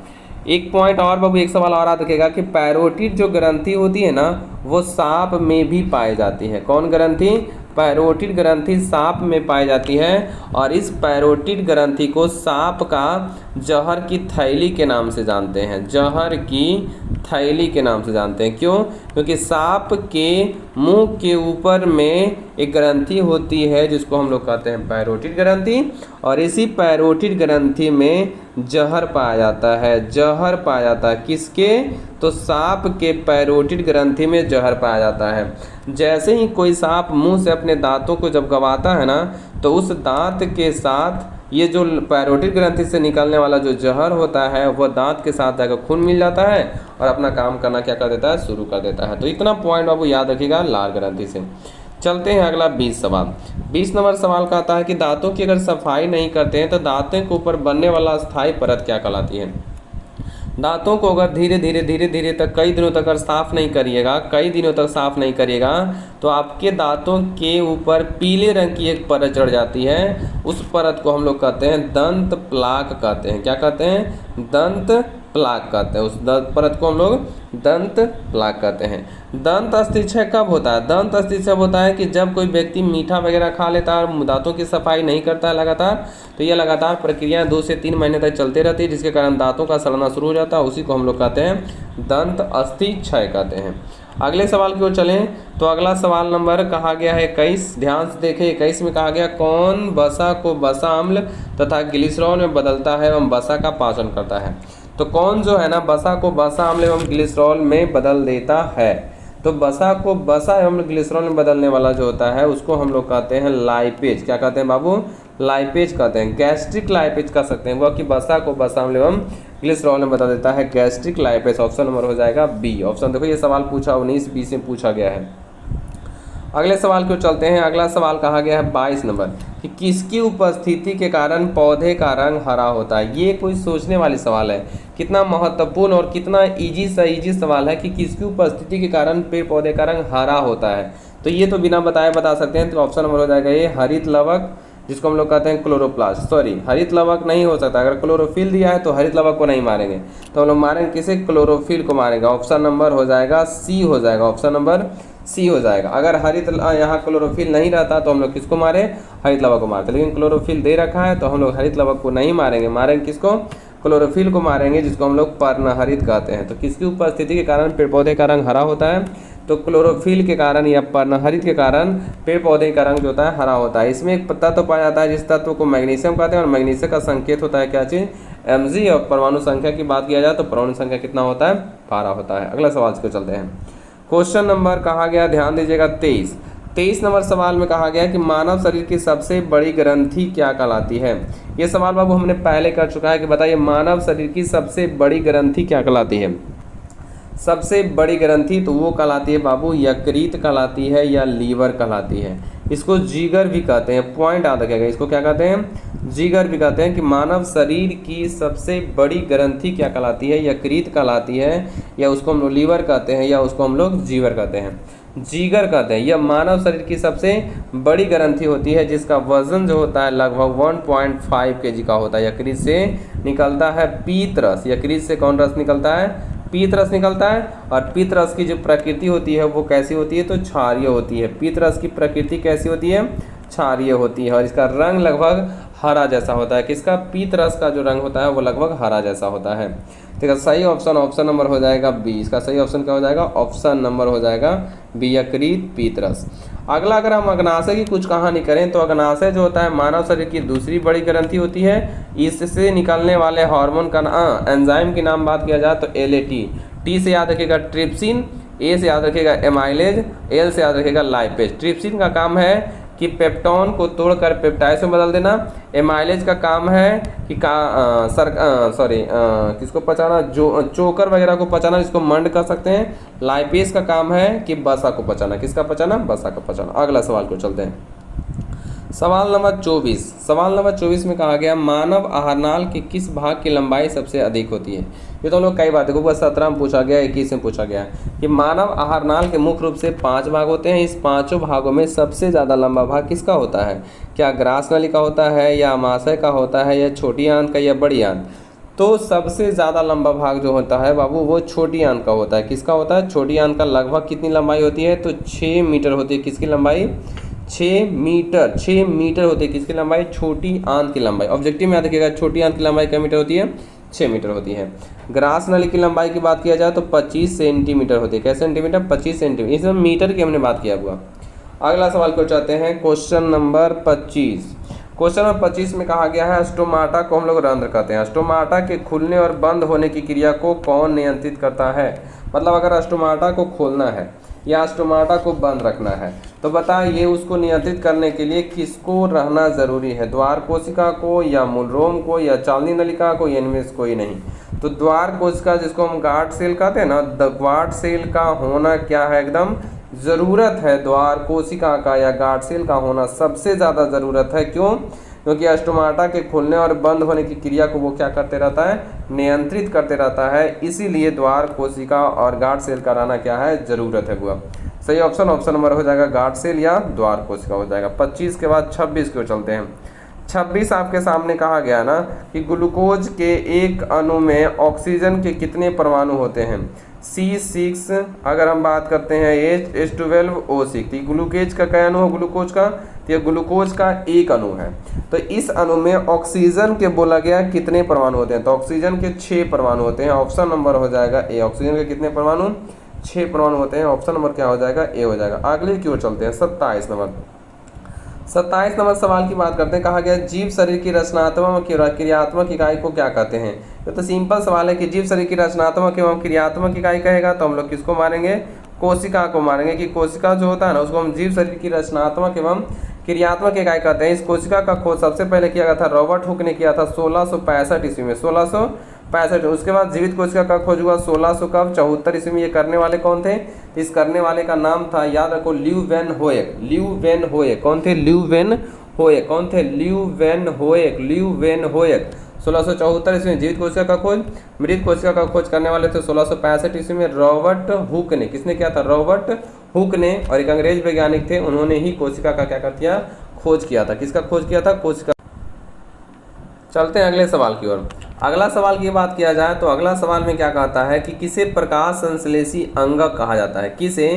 एक पॉइंट और बाबू, एक सवाल और याद रखेगा कि पैरोटिड जो ग्रंथि होती है ना वो सांप में भी पाई जाती है। कौन ग्रंथि? पैरोटिड ग्रंथि सांप में पाई जाती है। और इस पैरोटिड ग्रंथि को सांप का जहर की थैली के नाम से जानते हैं। जहर की थैली के नाम से जानते हैं। क्यों? क्योंकि सांप के मुंह के ऊपर में एक ग्रंथि होती है जिसको हम लोग कहते हैं पैरोटिड ग्रंथि, और इसी पैरोटिड ग्रंथि में जहर पाया जाता है। जहर पाया जाता है किसके? तो सांप के पैरोटिड ग्रंथि में जहर पाया जाता है। जैसे ही कोई सांप मुंह से अपने दांतों को जब गवाता है ना, तो उस दांत के साथ ये जो पैरोटिड ग्रंथि से निकलने वाला जो जहर होता है वह दांत के साथ जाकर खून मिल जाता है और अपना काम करना क्या कर देता है? शुरू कर देता है। तो इतना पॉइंट बाबू याद रखिएगा लार ग्रंथि से। चलते हैं अगला 20 सवाल। 20 नंबर सवाल कहता है कि दांतों की अगर सफाई नहीं करते हैं तो दांतों के ऊपर बनने वाला स्थायी परत क्या कहलाती है? दांतों को अगर धीरे धीरे तक कई दिनों तक अगर साफ़ नहीं करिएगा, कई दिनों तक साफ़ नहीं करिएगा, तो आपके दांतों के ऊपर पीले रंग की एक परत चढ़ जाती है। उस परत को हम लोग कहते हैं दंत प्लाक कहते हैं। क्या कहते हैं? दंत प्लाक कहते हैं, उस परत को हम लोग दंत प्लाक कहते हैं। दंत अस्थिक्षय कब होता है? दंत अस्थिक्षय होता है कि जब कोई व्यक्ति मीठा वगैरह खा लेता है और दांतों की सफाई नहीं करता है लगातार, तो यह लगातार प्रक्रिया 2 से 3 महीने तक चलती रहती है, जिसके कारण दांतों का सड़ना शुरू हो जाता है, उसी को हम लोग कहते हैं दंत अस्थिक्षय कहते हैं। अगले सवाल की ओर चलें तो अगला सवाल नंबर कहा गया है 21। ध्यान से देखें, 21 में कहा गया कौन वसा को वसा अम्ल तथा ग्लिसरॉल में बदलता है एवं वसा का पाचन करता है। तो कौन जो है ना वसा को वसा अम्ल एवं ग्लिसरॉल में बदल देता है? तो वसा को वसा एवं ग्लिसरॉल में बदलने वाला जो होता है उसको हम लोग कहते हैं लाइपेज। क्या कहते हैं बाबू? लाइपेज कहते हैं। गैस्ट्रिक लाइपेज कह सकते हैं, वह कि वसा को वसा अम्ल एवं ग्लिसरॉल में बदल देता है, गैस्ट्रिक लाइपेज। ऑप्शन नंबर हो जाएगा बी। ऑप्शन देखो, ये सवाल पूछा 19-20 में पूछा गया है। अगले सवाल को चलते हैं। अगला सवाल कहा गया है 22 नंबर कि किसकी उपस्थिति के कारण पौधे का रंग हरा होता है। ये कोई सोचने वाली सवाल है, कितना महत्वपूर्ण और कितना इजी सवाल है कि किसकी उपस्थिति के कारण पेड़ पौधे का रंग हरा होता है। तो ये तो बिना बताए बता सकते हैं, तो ऑप्शन नंबर हो जाएगा ये हरित लवक, जिसको हम लोग कहते हैं क्लोरोप्लास्ट। सॉरी, हरित लवक नहीं हो सकता, अगर क्लोरोफिल दिया है तो हरित लवक को नहीं मारेंगे, तो हम लोग मारेंगे किसे? क्लोरोफिल को मारेंगे। ऑप्शन नंबर हो जाएगा सी हो जाएगा, ऑप्शन नंबर सी हो जाएगा। अगर हरित यहाँ क्लोरोफिल नहीं रहता तो हम लोग किसको मारे? हरित लवक को मारते, लेकिन क्लोरोफिल दे रखा है तो हम लोग हरित लवक को नहीं मारेंगे, मारेंगे किसको? क्लोरोफिल को मारेंगे, जिसको हम लोग पर्णहरित कहते हैं। तो किसकी उपस्थिति के कारण पेड़ पौधे का रंग हरा होता है? तो क्लोरोफिल के कारण या पर्णहरित के कारण पेड़ पौधे का रंग जो होता है हरा होता है। इसमें एक तत्व पाया जाता है जिस तत्व को मैग्नीशियम कहते हैं, और मैग्नीशियम का संकेत होता है क्या चीज़? Mg। और परमाणु संख्या की बात किया जाए तो परमाणु संख्या कितना होता है? 12 होता है। अगला सवाल को चलते हैं। क्वेश्चन नंबर कहा गया, ध्यान दीजिएगा 23 नंबर सवाल में कहा गया कि मानव शरीर की सबसे बड़ी ग्रंथि क्या कहलाती है। ये सवाल बाबू हमने पहले कर चुका है कि बताइए मानव शरीर की सबसे बड़ी ग्रंथि क्या कहलाती है। सबसे बड़ी ग्रंथि तो वो कहलाती है बाबू यकृत कहलाती है या लीवर कहलाती है। इसको जिगर भी कहते हैं, पॉइंट याद रखिएगा। इसको क्या कहते हैं? जिगर भी कहते हैं। कि मानव शरीर की सबसे बड़ी ग्रंथि क्या कहलाती है? यकृत कहलाती है, या उसको हम लोग लीवर कहते हैं, या उसको हम लोग जीवर कहते हैं, जिगर कहते हैं। यह मानव शरीर की सबसे बड़ी ग्रंथि होती है, जिसका वजन जो होता है लगभग 1.5 kg का होता है। यकृत से निकलता है पीत रस। यकृत से कौन रस निकलता है? पीत रस निकलता है। और पीत रस की जो प्रकृति होती है वो कैसी होती है? तो क्षारीय होती है। पीत रस की प्रकृति कैसी होती है? क्षारीय होती है। और इसका रंग लगभग हरा जैसा होता है। किसका? पीत रस का जो रंग होता है वो लगभग हरा जैसा होता है। ठीक है, सही ऑप्शन नंबर हो जाएगा बी। इसका सही ऑप्शन क्या हो जाएगा? ऑप्शन नंबर हो जाएगा बी, यकृत पीत रस। अगला अगर हम अग्नाशय की कुछ कहानी करें तो अग्नाशय जो होता है मानव शरीर की दूसरी बड़ी ग्रंथि होती है। इससे निकलने वाले हार्मोन का एंजाइम की नाम बात किया जाए तो LAT। टी से याद रखिएगा ट्रिप्सिन, ए से याद रखिएगा एमाइलेज, एल से याद रखिएगा लाइपेज। ट्रिप्सिन का काम है कि पेप्टोन को तोड़कर पेप्टाइड में बदल देना। एमाइलेज का काम है कि किसको पचाना? जो चोकर वगैरह को पचाना, जिसको मंड कर सकते हैं। लाइपेज का काम है कि बसा को पचाना। किसका पचाना? बसा का पचाना। अगला सवाल को चलते हैं। सवाल नंबर 24 में कहा गया मानव आहारनाल के किस भाग की लंबाई सबसे अधिक होती है। ये तो हम लोग कई बार देखो 17 में पूछा गया, 21 में पूछा गया कि मानव आहारनाल के मुख्य रूप से 5 भाग होते हैं। इस 5 भागों में सबसे ज़्यादा लंबा भाग किसका होता है? क्या ग्रास नली का होता है, या अमाशय का होता है, या छोटी आंत का, या बड़ी आंत? तो सबसे ज़्यादा लंबा भाग जो होता है बाबू वो छोटी आंत का होता है। किसका होता है? छोटी आंत का। लगभग कितनी लंबाई होती है? तो 6 मीटर होती है। किसकी लंबाई? 6 मीटर होती है। किसकी लंबाई? छोटी आंत की लंबाई। ऑब्जेक्टिव में याद रखिएगा छोटी आंत की लंबाई क्या मीटर होती है? 6 मीटर होती है। ग्रास नली की लंबाई की बात किया जाए तो 25 सेंटीमीटर होती है। कैसे सेंटीमीटर? 25 सेंटीमीटर। इसमें मीटर की हमने बात किया हुआ। अगला सवाल को चाहते हैं क्वेश्चन नंबर 25 में कहा गया है स्टोमाटा को हम लोग रंध्र कहते हैं। स्टोमाटा के खुलने और बंद होने की क्रिया को कौन नियंत्रित करता है? मतलब अगर स्टोमाटा को खोलना है या स्टोमाटा को बंद रखना है तो बताइए उसको नियंत्रित करने के लिए किसको रहना जरूरी है? द्वार कोशिका को, या मूलरोम को, या चालनी नलिका को, या इनमें से कोई नहीं? तो द्वार कोशिका जिसको हम गार्ड सेल कहते हैं ना, गार्ड सेल का होना क्या है? एकदम ज़रूरत है। द्वार कोशिका का या गार्ड सेल का होना सबसे ज़्यादा ज़रूरत है। क्यों? क्योंकि स्टोमाटा के खुलने और बंद होने की क्रिया को वो क्या करते रहता है? नियंत्रित करते रहता है। इसीलिए द्वार कोशिका और गार्ड सेल का रहना क्या है? ज़रूरत है। वो सही ऑप्शन नंबर हो जाएगा गार्ड सेल या द्वार कोशिका हो जाएगा। 25 के बाद 26 को चलते हैं। 26 आपके सामने कहा गया ना कि ग्लूकोज के एक अणु में ऑक्सीजन के कितने परमाणु होते हैं। C6 अगर हम बात करते हैं H12O6, तो ग्लूकोज का क्या अणु है ग्लूकोज का, तो ये ग्लूकोज का एक अणु है। तो इस अणु में ऑक्सीजन के बोला गया कितने परमाणु होते हैं, तो ऑक्सीजन के 6 परमाणु होते हैं। ऑप्शन नंबर हो जाएगा ए। ऑक्सीजन के कितने परमाणु, 6 परमाणु होते हैं। ऑप्शन नंबर क्या हो जाएगा, ए हो जाएगा। अगले की ओर चलते हैं 27 नंबर। 27 नंबर सवाल की बात करते हैं। कहा गया जीव शरीर की रचनात्मक एवं क्रियात्मक इकाई को क्या कहते हैं। तो सिंपल सवाल है कि जीव शरीर की रचनात्मक एवं क्रियात्मक इकाई कहेगा तो हम लोग किसको मारेंगे, कोशिका को मारेंगे। कि कोशिका जो होता है ना उसको हम जीव शरीर की रचनात्मक एवं क्रियात्मक इकाई कहते हैं। इस कोशिका का खोज सबसे पहले किया गया था रॉबर्ट हुक ने किया था 1665 ईस्वी में, 1665। उसके बाद जीवित कोशिका का खोज हुआ 1674 ईस्वी में। ये करने वाले कौन थे, इस करने वाले का नाम था, याद रखो, ल्यू वेन होएक। ल्यू वेन होएक कौन थे, ल्यू वेन होएक कौन थे, ल्यू वेन होएक, ल्यू वेन होएक। 1674 ईस्वी में जीवित कोशिका का खोज। मृत कोशिका का खोज करने वाले थे 1665 ईस्वी में रॉबर्ट हुक ने। किसने किया था, रॉबर्ट हुक ने। और एक अंग्रेज वैज्ञानिक थे, उन्होंने ही कोशिका का क्या कर दिया, खोज किया था। किसका खोज किया था, कोशिका। चलते हैं अगले सवाल की ओर। अगला सवाल की बात किया जाए तो अगला सवाल में क्या कहता है कि किसे प्रकाश संश्लेषी अंगक कहा जाता है। किसे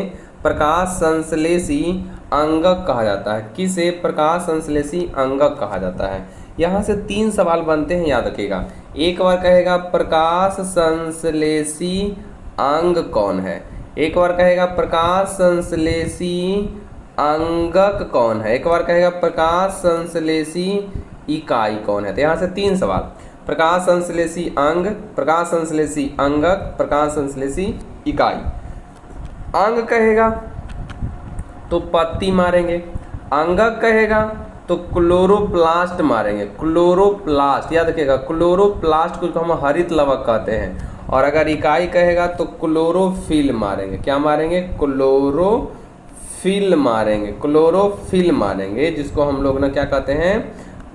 प्रकाश संश्लेषी अंगक कहा जाता है, किसे प्रकाश संश्लेषी अंगक कहा जाता है। यहाँ से 3 सवाल बनते हैं, याद रखिएगा। एक बार कहेगा प्रकाश संश्लेषी अंग कौन है, एक बार कहेगा प्रकाश संश्लेषी अंगक कौन है, एक बार कहेगा प्रकाश संश्लेषी इकाई कौन है। तो यहाँ से 3 सवाल, प्रकाश संश्लेषी अंग, प्रकाश संश्लेषी अंगक, प्रकाश संश्लेषी इकाई। अंग कहेगा तो पत्ती मारेंगे, अंगक कहेगा तो क्लोरोप्लास्ट मारेंगे, क्लोरोप्लास्ट, याद रखिएगा क्लोरोप्लास्ट को हम हरित लवक कहते हैं। और अगर इकाई कहेगा तो क्लोरोफिल मारेंगे। क्या मारेंगे, क्लोरोफिल मारेंगे, क्लोरोफिल मारेंगे, जिसको हम लोग ना क्या कहते हैं,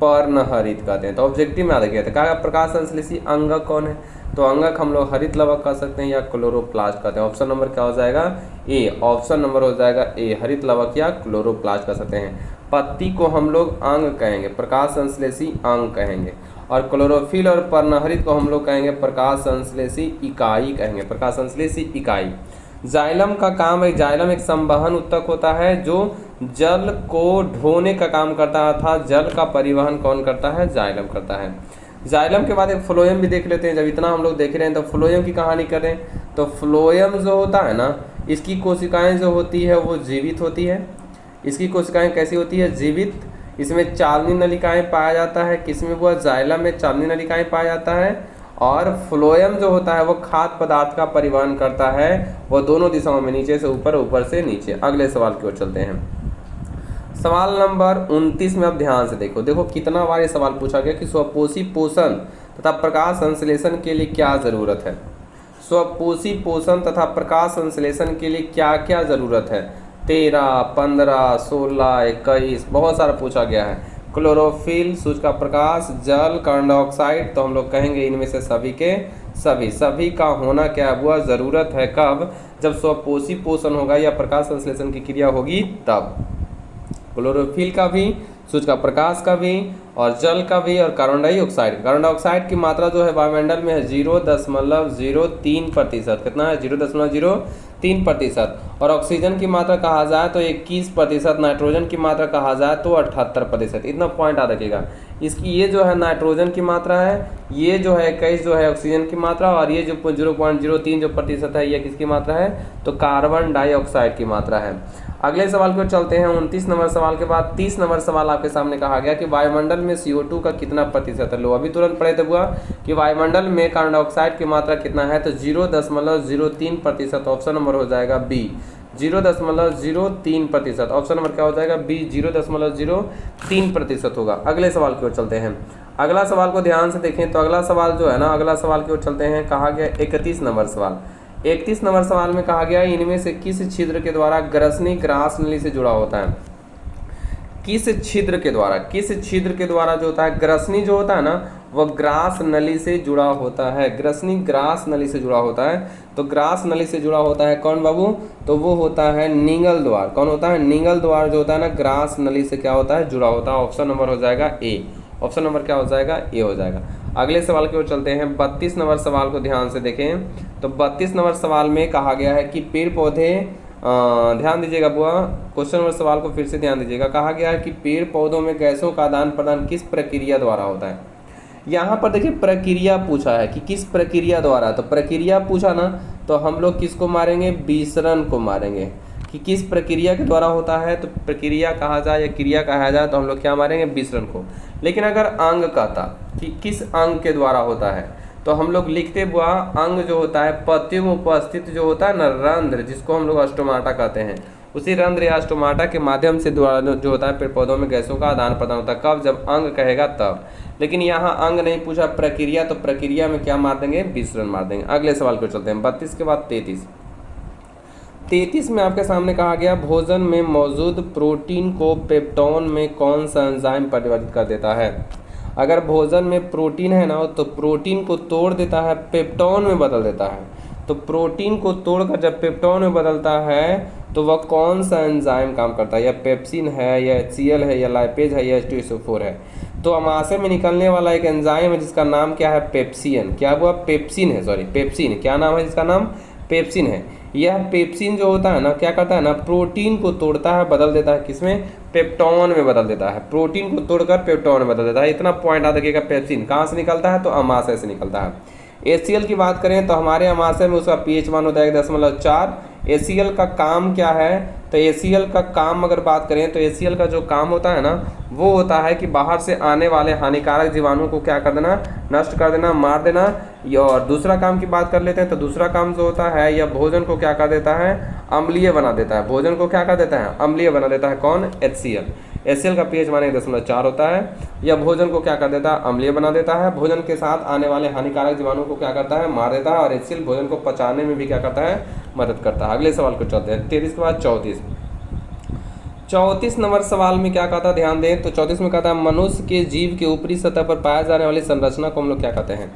पर्णहरित कहते हैं। तो ऑब्जेक्टिव में याद रखिएगा। कहा प्रकाश संश्लेषी अंगक कौन है, तो अंगक हम लोग हरित लवक कह सकते हैं या क्लोरोप्लास्ट कहते हैं। ऑप्शन नंबर क्या हो जाएगा, ए। ऑप्शन नंबर हो जाएगा ए, हरित लवक या क्लोरोप्लास्ट कह सकते हैं। पत्ती को हम लोग अंग कहेंगे, प्रकाश संश्लेषी अंग कहेंगे। और क्लोरोफिल और पर्णहरित को हम लोग कहेंगे प्रकाश संश्लेषी इकाई कहेंगे, प्रकाश संश्लेषी इकाई। जाइलम का काम है, जाइलम एक संवहन उत्तक होता है जो जल को ढोने का काम करता था। जल का परिवहन कौन करता है, जाइलम करता है। जाइलम के बाद एक फ्लोएम भी देख लेते हैं। जब इतना हम लोग देख रहे हैं तो फ्लोएम की कहानी करें तो फ्लोएम जो होता है ना, इसकी कोशिकाएं जो होती है वो जीवित होती है। इसकी कोशिकाएं कैसी होती है, जीवित। इसमें चालनी नलिकाएं पाया जाता है। किसमें हुआ, जाइलम में चालनी नलिकाएं पाया जाता है। और फ्लोएम जो होता है वो खाद्य पदार्थ का परिवहन करता है, वो दोनों दिशाओं में, नीचे से ऊपर, ऊपर से नीचे। अगले सवाल की ओर चलते हैं। सवाल नंबर 29 में अब ध्यान से देखो। देखो कितना बार ये सवाल पूछा गया कि स्वपोषी पोषण तथा प्रकाश संश्लेषण के लिए क्या ज़रूरत है। स्वपोषी पोषण तथा प्रकाश संश्लेषण के लिए क्या क्या ज़रूरत है। 13, 15, 16, 21 बहुत सारा पूछा गया है। क्लोरोफिल, सूर्य का प्रकाश, जल, कार्बन डाइऑक्साइड, तो हम लोग कहेंगे इनमें से सभी के सभी का होना क्या हुआ, ज़रूरत है। कब, जब स्वपोषी पोषण होगा या प्रकाश संश्लेषण की क्रिया होगी तब। क्लोरोफिल का भी, सूर्य का प्रकाश का भी, और जल का भी, और कार्बन डाइऑक्साइड। कार्बन डाइऑक्साइड की मात्रा जो है वायुमंडल में है 0.03%। कितना है, 0.03%। और ऑक्सीजन की मात्रा कहा जाए तो 21%, नाइट्रोजन की मात्रा कहा जाए तो 78%। इतना पॉइंट याद रखिएगा। इसकी ये जो है नाइट्रोजन की मात्रा है, ये जो है 21 जो है ऑक्सीजन की मात्रा, और ये जो 0.03 जो प्रतिशत है ये किसकी मात्रा है, तो कार्बन डाइऑक्साइड की मात्रा है। अगले सवाल को चलते हैं। 29 नंबर सवाल के बाद 30 नंबर सवाल आपके सामने कहा गया कि वायुमंडल में CO2 का कितना प्रतिशत है। लो अभी तुरंत पढ़े थे हुआ कि वायुमंडल में कार्बन डाइऑक्साइड की मात्रा कितना है, तो 0.03%। ऑप्शन नंबर हो जाएगा बी, 0.03%। ऑप्शन नंबर क्या हो जाएगा, बी, 0.03% होगा। अगले सवाल की ओर चलते हैं। अगला सवाल को ध्यान से देखें तो अगला सवाल जो है ना, अगला सवाल की ओर चलते हैं। कहा गया 31 नंबर सवाल। 31 नंबर सवाल में कहा गया इनमें से किस छिद्र के द्वारा ग्रसनी ग्रास नली से जुड़ा होता है। किस छिद्र के द्वारा, किस छिद्र के द्वारा जो होता है, ग्रसनी जो होता है ना वह ग्रास नली से जुड़ा होता है। ग्रसनी ग्रास नली से जुड़ा होता है। तो ग्रास नली से जुड़ा होता है कौन बाबू, तो वो होता है निगल द्वार। कौन होता है, निगल द्वार जो होता है ना, ग्रास नली से क्या होता है, जुड़ा होता है। ऑप्शन नंबर हो जाएगा ए। ऑप्शन नंबर क्या हो जाएगा, ए हो जाएगा। अगले सवाल की ओर चलते हैं। 32 नंबर सवाल को ध्यान से देखें। तो 32 नंबर सवाल में कहा गया है कि पेड़ पौधे, ध्यान दीजिएगा बुआ, क्वेश्चन नंबर सवाल को फिर से ध्यान दीजिएगा। कहा गया है कि पेड़ पौधों में गैसों का आदान प्रदान किस प्रक्रिया द्वारा होता है। यहाँ पर देखिए प्रक्रिया पूछा है कि किस प्रक्रिया द्वारा, तो प्रक्रिया पूछा ना, तो हम लोग किसको मारेंगे, विसरण को मारेंगे कि किस प्रक्रिया के द्वारा होता है। तो प्रक्रिया कहा जाए या क्रिया कहा जाए तो हम लोग क्या मारेंगे, विसरण को। लेकिन अगर अंग कहता कि किस अंग के द्वारा होता है, तो हम लोग लिखते बुआ अंग जो होता है पत्तियों में उपस्थित जो होता है ना रंध्र, जिसको हम लोग स्टोमाटा कहते हैं, उसी रंध्र या स्टोमाटा के माध्यम से द्वारा जो होता है पेड़ पौधों में गैसों का आदान प्रदान होता है। कब, जब अंग कहेगा तब। लेकिन यहाँ अंग नहीं पूछा, प्रक्रिया, तो प्रक्रिया में क्या मार देंगे, विसरण मार देंगे। अगले सवाल को चलते हैं। 32 के बाद 33 में आपके सामने कहा गया भोजन में मौजूद प्रोटीन को पेप्टोन में कौन सा एंजाइम परिवर्तित कर देता है। अगर भोजन में प्रोटीन है ना, तो प्रोटीन को तोड़ देता है, पेप्टोन में बदल देता है। तो प्रोटीन को तोड़कर जब पेप्टोन में बदलता है तो वह कौन सा एंजाइम काम करता है, या पेप्सिन है, या HCl है, या लाइपेज है, या H2SO4 है। तो अमाशय में निकलने वाला एक एंजाइम है जिसका नाम क्या है, पेप्सिन। क्या हुआ, पेप्सिन है, सॉरी पेप्सिन। क्या नाम है जिसका नाम, पेप्सिन है। यह पेप्सिन जो होता है ना, क्या करता है ना, प्रोटीन को तोड़ता है, बदल देता है किसमें, पेप्टोन में बदल देता है। प्रोटीन को तोड़कर पेप्टोन में बदल देता है। इतना पॉइंट याद रखिएगा। पेप्सिन कहाँ से निकलता है, तो अमाशय से निकलता है। HCl की बात करें तो हमारे अमाशय में उसका pH मान होता है 1.4। HCl का काम क्या है, तो HCl का काम अगर बात करें तो HCl का जो काम होता है ना, वो होता है कि बाहर से आने वाले हानिकारक जीवाणुओं को क्या कर देना, नष्ट कर देना, मार देना। और दूसरा काम की बात कर लेते हैं तो दूसरा काम जो होता है, यह भोजन को क्या कर देता है, अम्लीय बना देता है। भोजन को क्या कर देता है, अम्लीय बना देता है। कौन, HCl। HCl का pH मान 1.4 होता है। यह भोजन को क्या कर देता है, अम्लीय बना देता है। भोजन के साथ आने वाले हानिकारक जीवाणुओं को क्या करता है, मार देता है। और HCl भोजन को पचाने में भी क्या करता है, मदद करता है। अगले सवाल को चलते हैं। 33 के बाद 34 नंबर सवाल में क्या कहता है, ध्यान दें। तो 34 में कहता है मनुष्य के जीव के ऊपरी सतह पर पाए जाने वाली संरचना को हम लोग क्या कहते हैं।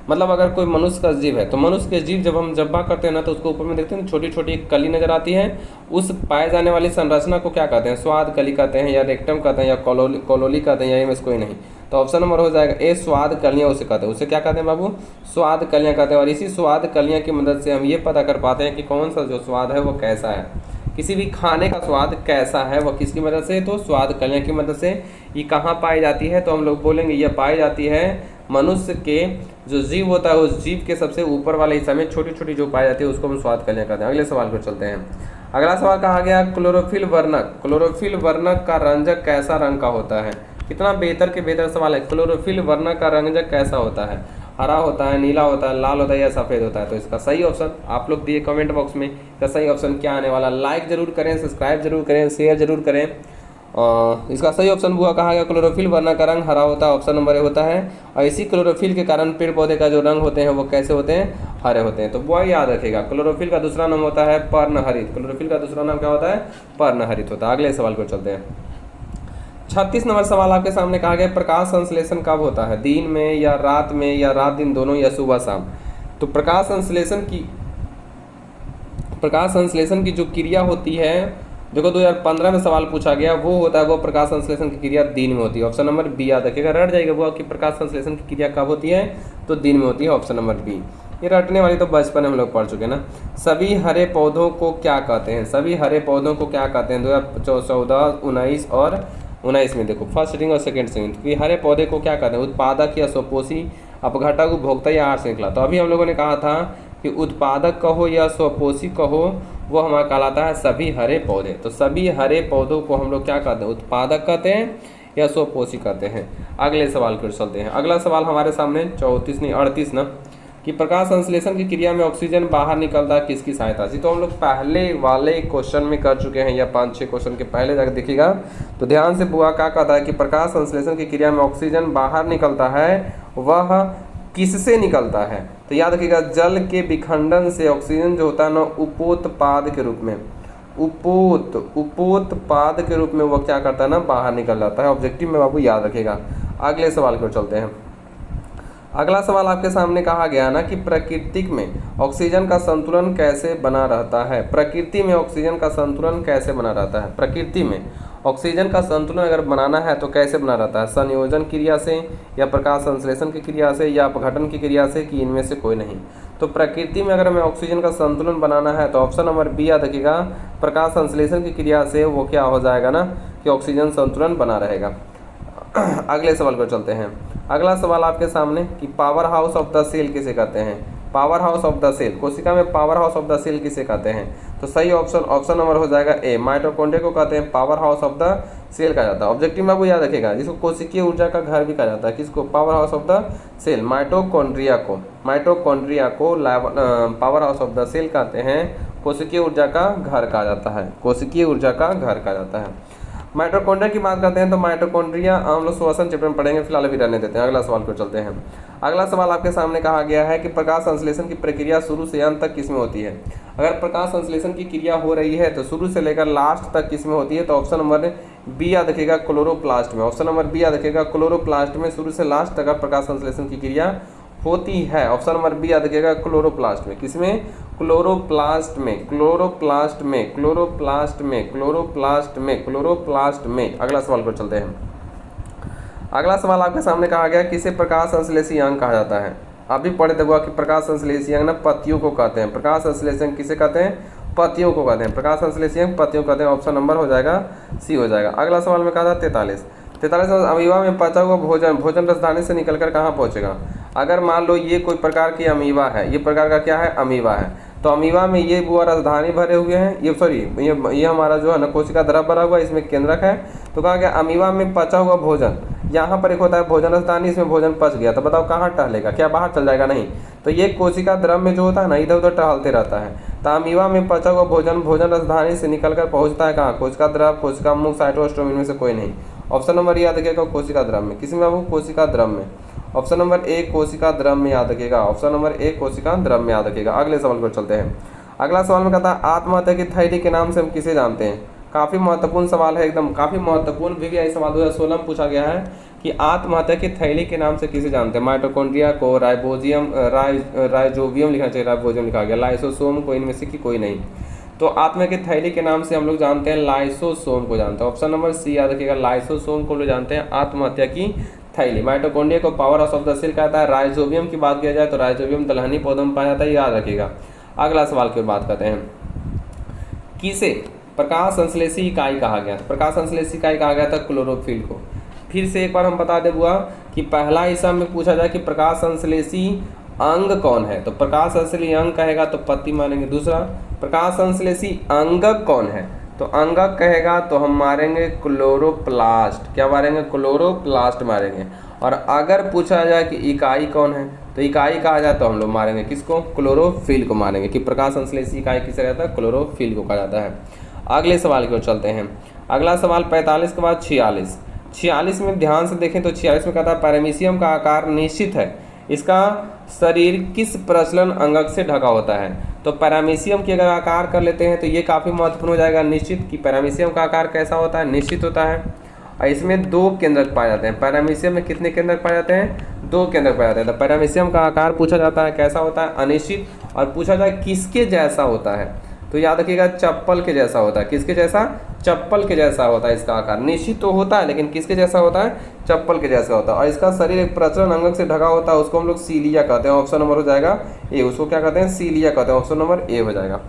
मतलब अगर कोई मनुष्य का जीव है तो मनुष्य के जीव जब हम जब्बा करते हैं ना, तो उसको ऊपर में देखते हैं छोटी छोटी कली नजर आती है। उस पाए जाने वाली संरचना को क्या कहते हैं, स्वाद कली कहते हैं, या रेक्टम कहते हैं, या कोलोली कहते हैं, या इनमें से कोई नहीं। तो ऑप्शन नंबर हो जाएगा ए, स्वाद कलियाँ उसे कहते हैं। उसे क्या कहते हैं बाबू, स्वाद कलियाँ कहते हैं। और इसी स्वाद कलियाँ की मदद से हम ये पता कर पाते हैं कि कौन सा जो स्वाद है वो कैसा है, किसी भी खाने का स्वाद कैसा है, वह किसकी मदद से, तो स्वाद कलियाँ की मदद से। ये कहाँ पाई जाती है, तो हम लोग बोलेंगे यह पाई जाती है मनुष्य के जो जीव होता है उस जीव के सबसे ऊपर वाले हिस्से में छोटी छोटी जो पाई जाती है उसको हम स्वाद कलियाँ कहते हैं। अगले सवाल पर चलते हैं। अगला सवाल कहा गया क्लोरोफिल वर्णक। क्लोरोफिल वर्णक का रंजक कैसा रंग का होता है। कितना बेहतर के बेहतर सवाल है। क्लोरोफिल वर्णक का रंजक कैसा होता है, हरा होता है, नीला होता है, लाल होता है, या सफ़ेद होता है। तो इसका सही ऑप्शन आप लोग दिए कमेंट बॉक्स में, इसका सही ऑप्शन क्या आने वाला। लाइक जरूर करें, सब्सक्राइब जरूर करें, शेयर जरूर करें। इसका सही ऑप्शन हुआ कहा गया क्लोरोफिल वर्णक का रंग हरा होता है, ऑप्शन नंबर ए होता है। और इसी क्लोरोफिल के कारण पेड़ पौधे का जो रंग होते हैं वो कैसे होते हैं, हरे होते हैं। तो वो याद रखेगा, क्लोरोफिल का दूसरा नाम होता है पर्णहरित। क्लोरोफिल का दूसरा नाम क्या होता है, पर्णहरित होता है। अगले सवाल को चलते हैं। 36 नंबर सवाल आपके सामने कहा गया प्रकाश संश्लेषण कब होता है, दिन में, या रात में, या रात दिन दोनों, या सुबह शाम। तो प्रकाश संश्लेषण की जो क्रिया होती है, देखो 2015 में सवाल पूछा गया, वो होता है वो प्रकाश संश्लेषण की क्रिया दिन में होती है। ऑप्शन नंबर बी याद रखिएगा, रट जाएगा वो कि प्रकाश संश्लेषण की क्रिया कब होती है, तो दिन में होती है। Option number B. ये रटने वाली तो बचपन में हम लोग पढ़ चुके ना। सभी हरे पौधों को क्या कहते हैं, सभी हरे पौधों को क्या कहते हैं। 2014, 19 और 19 में देखो फर्स्ट रिंग और सेकेंड रिंग, कि हरे पौधे को क्या कहते हैं, उत्पादक या स्वपोषी, अपघटक, उपभोक्ता या आहार श्रृंखला। तो अभी हम लोगों ने कहा था कि उत्पादक कहो या स्वपोषी कहो, वो हमारा कहलाता है सभी हरे पौधे। तो सभी हरे पौधों को हम लोग क्या कहते हैं, उत्पादक कहते हैं या स्वपोषी कहते हैं। अगले सवाल को चलते हैं। अगला सवाल हमारे सामने 38 ना, कि प्रकाश संश्लेषण की क्रिया में ऑक्सीजन बाहर निकलता है किसकी सहायता से। तो हम लोग पहले वाले क्वेश्चन में कर चुके हैं, या 5-6 क्वेश्चन के पहले जाकर देखिएगा तो ध्यान से बुआ क्या कहता है कि प्रकाश संश्लेषण की क्रिया में ऑक्सीजन बाहर निकलता है, वह किससे निकलता है। तो याद रखिएगा जल के विखंडन से ऑक्सीजन जो होता है ना, उपोत्पाद के रूप में, उपोत्पाद के रूप में वह क्या करता है ना, बाहर निकल जाता है। ऑब्जेक्टिव में बाबू याद रखिएगा। अगले सवाल को चलते हैं। अगला सवाल आपके सामने कहा गया ना कि प्रकृति में ऑक्सीजन का संतुलन कैसे बना रहता है। प्रकृति में ऑक्सीजन का संतुलन कैसे बना रहता है। प्रकृति में ऑक्सीजन का संतुलन अगर बनाना है तो कैसे बना रहता है, संयोजन क्रिया से या प्रकाश संश्लेषण की क्रिया से या अपघटन की क्रिया से, कि इनमें से कोई नहीं। तो प्रकृति में अगर हमें ऑक्सीजन का संतुलन बनाना है तो ऑप्शन नंबर बी याद रखिएगा, प्रकाश संश्लेषण की क्रिया से वो क्या हो जाएगा ना कि ऑक्सीजन संतुलन बना रहेगा। अगले सवाल पर चलते हैं। अगला सवाल आपके सामने कि power house of the cell किसे कहते हैं, power house of the cell, कोशिका में power house of the cell किसे कहते हैं। तो सही ऑप्शन नंबर हो जाएगा ए, माइटोकॉन्ड्रिया को कहते हैं power house of the cell कहा जाता है। ऑब्जेक्टिव में आपको याद रखेगा, जिसको कोशिकीय ऊर्जा का घर भी कहा जाता है, किसको, power house of the cell, mitochondria को power house of the cell कहते हैं, कोशिकीय ऊर्जा का घर कहा जाता है, कोशिकीय ऊर्जा का घर कहा जाता है। माइटोकॉन्ड्रिया की बात करते हैं तो माइटोकॉन्ड्रिया हम लोग श्वसन चैप्टर में पढ़ेंगे, फिलहाल अभी रहने देते हैं। अगला सवाल पर चलते हैं। अगला सवाल आपके सामने कहा गया है कि प्रकाश संश्लेषण की प्रक्रिया शुरू से अंत तक किसमें होती है। अगर प्रकाश संश्लेषण की क्रिया हो रही है तो शुरू से लेकर लास्ट तक किसमें होती है, तो ऑप्शन नंबर बी याद रखिएगा, क्लोरोप्लास्ट में। ऑप्शन नंबर बी याद रखिएगा, क्लोरोप्लास्ट में शुरू से लास्ट तक प्रकाश संश्लेषण की क्रिया होती है। ऑप्शन नंबर बी याद रखिएगा, क्लोरोप्लास्ट में। किसमें, क्लोरोप्लास्ट में, क्लोरोप्लास्ट में, क्लोरोप्लास्ट में, क्लोरोप्लास्ट में, क्लोरोप्लास्ट में। अगला सवाल पर चलते हैं। अगला सवाल आपके सामने कहा गया किसे प्रकाश संश्लेषी अंग कहा जाता है। आप भी पढ़े देखो कि प्रकाश संश्लेषी अंग ना पत्तियों को कहते हैं। प्रकाश संश्लेषण किसे कहते हैं, पत्तियों को कहते हैं। प्रकाश संश्लेषी अंग पत्तियों को कहते हैं। ऑप्शन नंबर हो जाएगा सी हो जाएगा। अगला सवाल में कहा था 43 अमीबा में पचा हुआ भोजन रसधानी से निकलकर कहाँ पहुँचेगा। अगर मान लो ये कोई प्रकार की अमीबा है, ये प्रकार का क्या है, अमीबा है, तो अमीबा में ये वो रसधानी भरे हुए हैं, ये हमारा जो है ना कोशिका द्रव भरा हुआ है, इसमें केंद्रक है। तो कहा गया अमीबा में पचा हुआ भोजन, यहाँ पर एक होता है भोजन रसधानी, इसमें भोजन पच गया, तो बताओ कहाँ टहलेगा, क्या बाहर चल जाएगा, नहीं। तो ये कोशिका द्रव में जो होता है ना इधर उधर टहलते रहता है। तो अमीबा में पचा हुआ भोजन रसधानी से निकलकर पहुँचता है कहाँ, कोशिका द्रव, कोशिका मुख, साइटोस्टोम, इनमें से कोई नहीं। ऑप्शन नंबर याद रखिएगा, कोशिका द्रव में। किसमें बाबू, कोशिका द्रव में। ऑप्शन नंबर ए कोशिका द्रव में याद रखिएगा। ऑप्शन नंबर ए कोशिका द्रव में याद रखिएगा। अगले सवाल पर चलते हैं। अगला सवाल में कहता है आत्महत्या की थैली के नाम से हम किसे जानते हैं। काफ़ी महत्वपूर्ण सवाल है, एकदम काफ़ी महत्वपूर्ण। VVI सवाल 2016 में पूछा गया है कि आत्महत्या की थैली के नाम से किसे जानते हैं। माइटोकॉन्ड्रिया को, राइजोबियम लिखना चाहिए, राइबोजियम लिखा गया, लाइसोसोम को, इनमें से कोई नहीं। तो आत्महत्या की थैली के नाम से हम लोग जानते हैं लाइसोसोम को जानते हैं। ऑप्शन नंबर सी याद रखिएगा, लाइसोसोम को लोग जानते हैं आत्महत्या की थैली। माइटोकॉन्ड्रिया को power house of the cell कहता है। राइजोबियम की बात किया जाए तो राइजोबियम दलहनी पौधों में पाया जाता है, याद रखिएगा। अगला सवाल की बात करते हैं, किसे प्रकाश संश्लेषी इकाई कहा गया। तो प्रकाश संश्लेषी इकाई कहा गया था क्लोरोफिल को। फिर से एक बार हम बता दे बुआ कि पहला हिस्सा में पूछा जाए कि प्रकाश संश्लेषी अंग कौन है, तो प्रकाश संश्लेषी अंग कहेगा तो पत्ती मारेंगे। दूसरा, प्रकाश संश्लेषी अंगक कौन है, तो अंगक कहेगा तो हम मारेंगे क्लोरोप्लास्ट। क्या मारेंगे, क्लोरोप्लास्ट मारेंगे। और अगर पूछा जाए कि इकाई कौन है, तो इकाई कहा जाए तो हम लोग मारेंगे किसको, क्लोरोफिल को मारेंगे। कि प्रकाश संश्लेषी इकाई किसे कहता है, क्लोरोफिल को कहा जाता है। अगले सवाल की ओर चलते हैं। अगला सवाल 45 के बाद 46 में ध्यान से देखें तो 46 में कहता है पैरामीशियम का आकार निश्चित है, इसका शरीर किस प्रचलन अंगक से ढका होता है। तो पैरामीशियम की अगर आकार कर लेते हैं तो ये काफ़ी महत्वपूर्ण हो जाएगा। निश्चित कि पैरामीशियम का आकार कैसा होता है, निश्चित होता है। और इसमें 2 केंद्रक पाए जाते हैं। पैरामीशियम में कितने केंद्रक पाए जाते हैं, 2 केंद्रक पाए जाते हैं। तो पैरामीशियम का आकार पूछा जाता है कैसा होता है, अनिश्चित। और पूछा जाए किसके जैसा होता है, तो याद रखिएगा चप्पल के जैसा होता है। किसके जैसा, चप्पल के जैसा होता है इसका आकार। निश्चित तो होता है लेकिन किसके जैसा होता है, चप्पल के जैसा होता है। और इसका शरीर एक प्रचलन अंगक से ढका होता है, उसको हम लोग सीलिया कहते हैं। ऑप्शन नंबर हो जाएगा ए, उसको क्या कहते हैं, सीलिया कहते हैं। ऑप्शन नंबर ए हो जाएगा।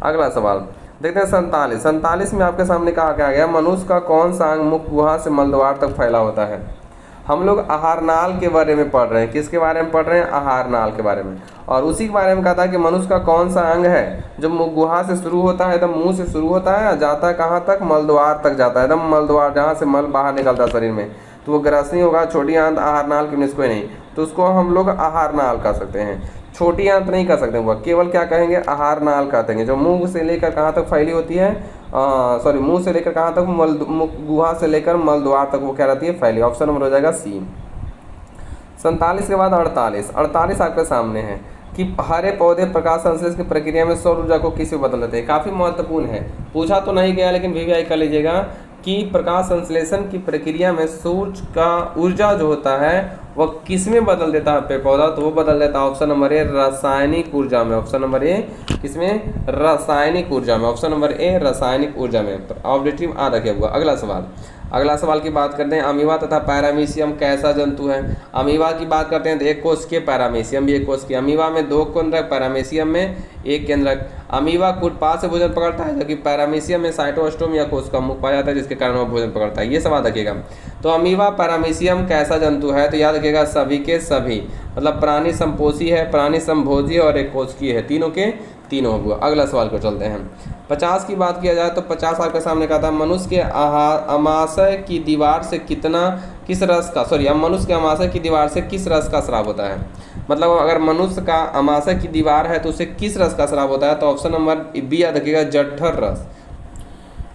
अगला सवाल देखते हैं 47 में आपके सामने कहा गया मनुष्य का कौन सा अंग मुख गुहा से मलद्वार तक फैला होता है। हम लोग आहार नाल के बारे में पढ़ रहे हैं। किसके बारे में पढ़ रहे हैं, आहार नाल के बारे में। और उसी के बारे में कहा था कि मनुष्य का कौन सा अंग है जो मुख गुहा से शुरू होता है, एकदम मुंह से शुरू होता है, जाता है कहाँ तक, मलद्वार तक जाता है, एकदम मलद्वार जहाँ से मल बाहर निकलता है शरीर में। तो वो ग्रसनी होगा, छोटी आंत, आहार नाल की कोई नहीं, तो उसको हम लोग आहार नाल कह सकते हैं। छोटी आंत नहीं कह सकते, वो केवल क्या कहेंगे, आहार नाल कहते हैं। जो मुंह से लेकर कहाँ तक फैली होती है, मुंह से लेकर कहाँ तक, मुख गुहा से लेकर मलद्वार तक वो क्या रहती है, फैली। ऑप्शन नंबर हो जाएगा सी। 47 के बाद 48 आपके सामने है कि हरे पौधे प्रकाश संश्लेषण की प्रक्रिया में सौर ऊर्जा को किससे बदल देते हैं। काफ़ी महत्वपूर्ण है, पूछा तो नहीं गया लेकिन VVI कर लीजिएगा कि प्रकाश संश्लेषण की प्रक्रिया में सूर्य का ऊर्जा जो होता है वह किस में बदल देता है पेड़ पौधा, तो वो बदल देता है ऑप्शन नंबर ए रासायनिक ऊर्जा में। ऑप्शन नंबर ए किसमें, रासायनिक ऊर्जा में। ऑप्शन नंबर ए रासायनिक ऊर्जा में। तो ऑब्जेक्टिव आ रखिएगा। अगला सवाल की बात करते हैं, अमीबा तथा पैरामीशियम कैसा जंतु है। अमीबा की बात करते हैं तो एक कोशिकीय, पैरामीशियम भी एक कोशिकीय। अमीबा में 2 केंद्रक, पैरामीशियम में 1 केंद्रक। अमीबा कूटपाद से भोजन पकड़ता है, जबकि पैरामीशियम में साइटोस्टोम या कोशिका मुख पाया जाता है, जिसके कारण वह भोजन पकड़ता है। ये सवाल रखिएगा। तो अमीबा पैरामीशियम कैसा जंतु है, तो याद रखिएगा सभी के सभी, मतलब प्राणी संपोषी है, प्राणी संभोजी और एक कोशिकीय है, तीनों के तीनों हुआ। अगला सवाल को चलते हैं। 50 की बात किया जाए तो 50 आपके सामने कहा था, मनुष्य के अमाशय की दीवार से किस रस का मनुष्य के अमाशय की दीवार से किस रस का स्राव होता है। मतलब अगर मनुष्य का अमाशय की दीवार है तो उससे किस रस का स्राव होता है, तो ऑप्शन नंबर बी याद रखिएगा, जठर रस।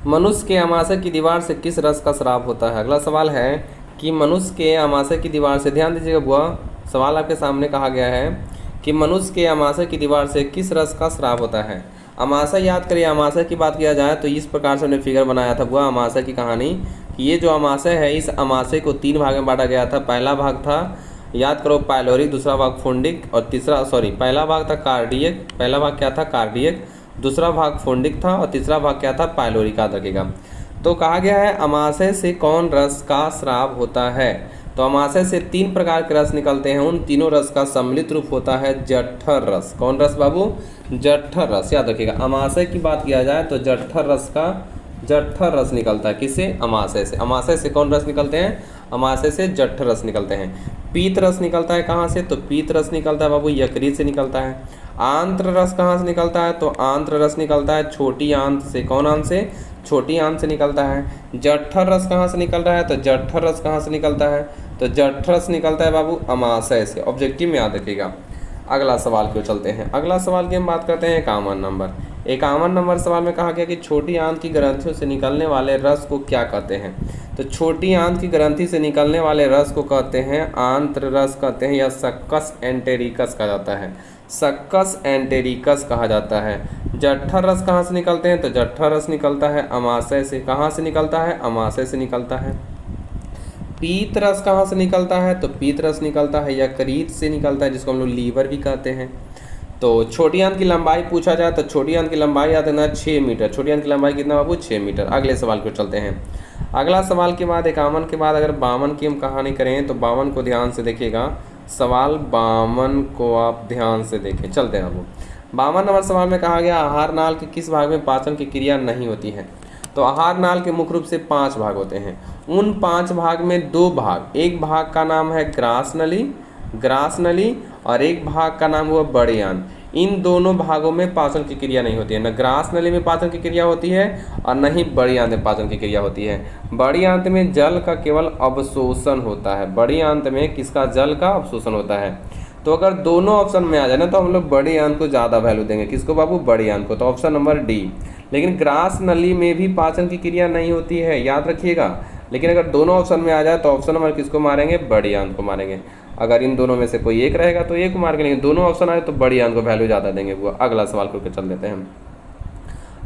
मनुष्य के अमाशय की दीवार से किस रस का स्राव होता है। अगला सवाल है कि मनुष्य के अमाशय की दीवार से, ध्यान दीजिएगा बुआ, सवाल आपके सामने कहा गया है कि मनुष्य के अमाशय की दीवार से किस रस का स्राव होता है। अमाशय याद करिए, अमाशय की बात किया जाए तो इस प्रकार से हमने फिगर बनाया था बुआ अमाशय की कहानी, कि ये जो अमाशय है, इस अमाशय को 3 भाग में बांटा गया था। पहला भाग था, याद करो, पायलोरी, दूसरा भाग फोन्डिक और पहला भाग था कार्डियक। पहला भाग क्या था, कार्डियक, दूसरा भाग फोन्डिक था और तीसरा भाग क्या था, पायलोरी का रखेगा। तो कहा गया है अमाशय से कौन रस का स्राव होता है। तो अमाशय से 3 प्रकार के रस निकलते हैं, उन तीनों रस का सम्मिलित रूप होता है जठर रस। कौन रस बाबू, जठर रस। याद रखिएगा, अमाशय की बात किया जाए तो जठर रस निकलता है। किससे, अमाशय से। अमाशय से कौन रस निकलते हैं, अमाशय से जठर रस निकलते हैं। पीत रस निकलता है कहाँ से, तो पीत रस निकलता है बाबू यकृत से निकलता है। आंत्र रस कहाँ से निकलता है, तो आंत्र रस निकलता है छोटी आंत से। कौन आंत से, छोटी आंत से निकलता है। जठर रस कहाँ से निकल रहा है, तो जठर रस कहाँ से निकलता है, तो जठर रस निकलता है बाबू अमाशय से। ऑब्जेक्टिव में याद रखिएगा। अगला सवाल क्यों चलते हैं। अगला सवाल की हम बात करते हैं 51 नंबर सवाल में कहा गया कि छोटी आंत की ग्रंथियों से निकलने वाले रस को क्या कहते हैं। तो छोटी आंत की ग्रंथि से निकलने वाले रस को कहते हैं आंत्र रस कहते हैं, या सक्कस एंटेरिकस कहा जाता है। सक्कस एंटेरिकस कहा जाता है। जठर रस कहाँ से निकलते हैं, तो जठर रस निकलता है अमाशय से। कहाँ से निकलता है, अमाशय से निकलता है। पीत रस कहाँ से निकलता है, तो पीत रस निकलता है यकृत से निकलता है, जिसको हम लोग लीवर भी कहते हैं। तो छोटी आंत की लंबाई पूछा जाए तो छोटी आंत की लंबाई याद रखना 6 मीटर। छोटी आंत की लंबाई कितना बाबू, 6 मीटर। अगले सवाल को चलते हैं। अगला सवाल के बाद 51 के बाद अगर 52 की हम कहानी करें तो 52 को ध्यान से देखिएगा। सवाल 52 को आप ध्यान से देखें। चलते हैं अब 52 नंबर सवाल में कहा गया आहार नाल के किस भाग में पाचन की क्रिया नहीं होती है। तो आहार नाल के मुख्य रूप से 5 भाग होते हैं। उन 5 भाग में 2 भाग, एक भाग का नाम है ग्रास नली और एक भाग का नाम हुआ बड़े आंत। इन दोनों भागों में पाचन की क्रिया नहीं होती है। न ग्रास नली में पाचन की क्रिया होती है और न ही बड़ी आंत में पाचन की क्रिया होती है। बड़ी आंत में जल का केवल अवशोषण होता है। बड़ी आंत में किसका, जल का अवशोषण होता है। तो अगर दोनों ऑप्शन में आ जाए ना तो हम लोग बड़ी आंत को ज़्यादा वैल्यू देंगे। किसको बाबू, बड़ी आंत को। तो ऑप्शन नंबर डी। लेकिन ग्रास नली में भी पाचन की क्रिया नहीं होती है, याद रखिएगा। लेकिन अगर दोनों ऑप्शन में आ जाए तो ऑप्शन नंबर किसको मारेंगे, बड़ी आंत को मारेंगे। अगर इन दोनों में से कोई एक रहेगा तो एक को मारेंगे, लेकिन दोनों ऑप्शन आए तो बड़ी आंत को वैल्यू ज़्यादा देंगे। वो अगला सवाल करके चल देते हैं।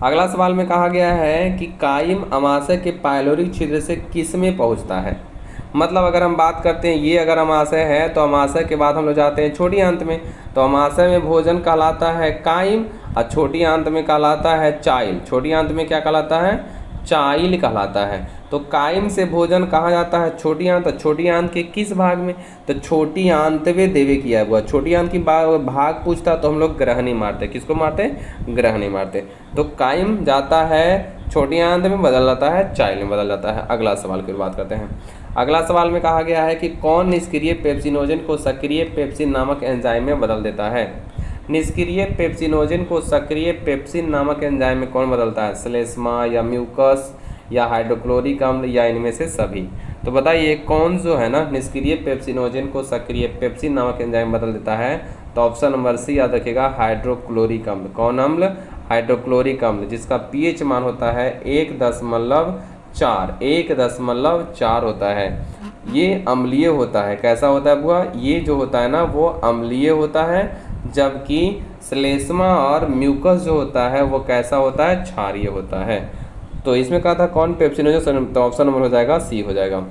अगला सवाल में कहा गया है कि कायम अमाशय के पायलोरी छिद्र से किस में पहुँचता है। मतलब अगर हम बात करते हैं, ये अगर अमाशय है तो अमाशय के बाद हम लोग जाते हैं छोटी आंत में। तो अमाशय में भोजन कहलाता है कायम और छोटी आंत में कहलाता है चाइल। छोटी आंत में क्या कहलाता है, चाइल कहलाता है। तो कायम से भोजन कहा जाता है छोटी आंत। छोटी आंत के किस भाग में, तो छोटी आंतवे देवे किया हुआ। छोटी आंत की भाग पूछता तो हम लोग ग्रहणी मारते। किसको मारते, ग्रहणी मारते। तो कायम जाता है छोटी आंत में, बदल जाता है चाइल में बदल जाता है। अगला सवाल की बात करते हैं। अगला सवाल में कहा गया है कि कौन निष्क्रिय पेप्सिनोजन को सक्रिय पेप्सिन नामक एंजाइम में बदल देता है। निष्क्रिय पेप्सिनोजन को सक्रिय पेप्सिन नामक एंजाइम में कौन बदलता है, श्लेष्मा या म्यूकस या हाइड्रोक्लोरिक अम्ल या इनमें से सभी। तो बताइए कौन जो है ना निष्क्रिय पेप्सिनोजन को सक्रिय पेप्सिन नामक एंजाइम बदल देता है। तो ऑप्शन नंबर सी याद रखिएगा, हाइड्रोक्लोरिक अम्ल। कौन अम्ल, हाइड्रोक्लोरिक अम्ल, जिसका पीएच मान होता है 1.4 होता है। ये अम्लीय होता है। कैसा होता है बुआ, ये जो होता है ना वो अम्लीय होता है, जबकि श्लेष्मा और म्यूकस जो होता है वो कैसा होता है, क्षारीय होता है। तो इसमें कहा था कौन पेप्सिनोजन, तो ऑप्शन नंबर हो जाएगा सी हो जाएगा।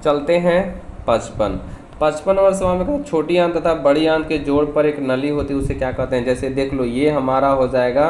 चलते हैं 55। 55 नंबर सवाल में कहा छोटी आंत तथा बड़ी आंत के जोड़ पर एक नली होती है, उसे क्या कहते हैं। जैसे देख लो, ये हमारा हो जाएगा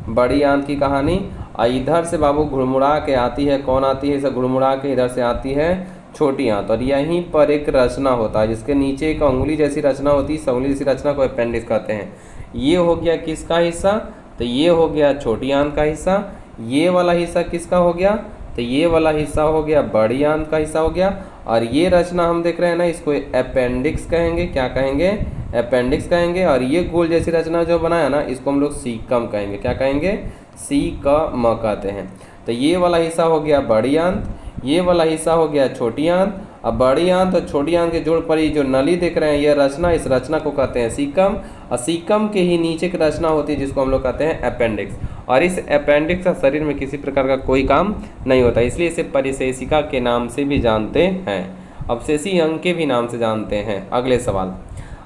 बड़ी आंत की कहानी, और इधर से बाबू घुड़मुड़ा के आती है, कौन आती है, इसे घुड़मुड़ा के इधर से आती है छोटी आंत, और यहीं पर एक रचना होता है जिसके नीचे एक उंगली जैसी रचना होती है, इस उंगली जैसी रचना को अपेंडिक्स कहते हैं। ये हो गया किसका हिस्सा, तो ये हो गया छोटी आंत का हिस्सा। ये वाला हिस्सा किसका हो गया, तो ये वाला हिस्सा हो गया बड़ी आंत का हिस्सा हो गया। और ये रचना हम देख रहे हैं ना, इसको अपेंडिक्स कहेंगे। क्या कहेंगे, अपेंडिक्स कहेंगे। और ये गोल जैसी रचना जो बनाया ना, इसको हम लोग सीकम कहेंगे। क्या कहेंगे, सीकम कहते हैं। तो ये वाला हिस्सा हो गया बड़ी आंत, ये वाला हिस्सा हो गया छोटी आंत। अब बड़ी आंत और छोटी आंत के जोड़ पर ये जो नली देख रहे हैं, ये रचना, इस रचना को कहते हैं सीकम। और सीकम के ही नीचे की रचना होती है जिसको हम लोग कहते हैं अपेंडिक्स। और इस अपेंडिक्स का शरीर में किसी प्रकार का कोई काम नहीं होता, इसलिए इसे परिशेषिका के नाम से भी जानते हैं, अवशेषी अंग के भी नाम से जानते हैं। अगले सवाल,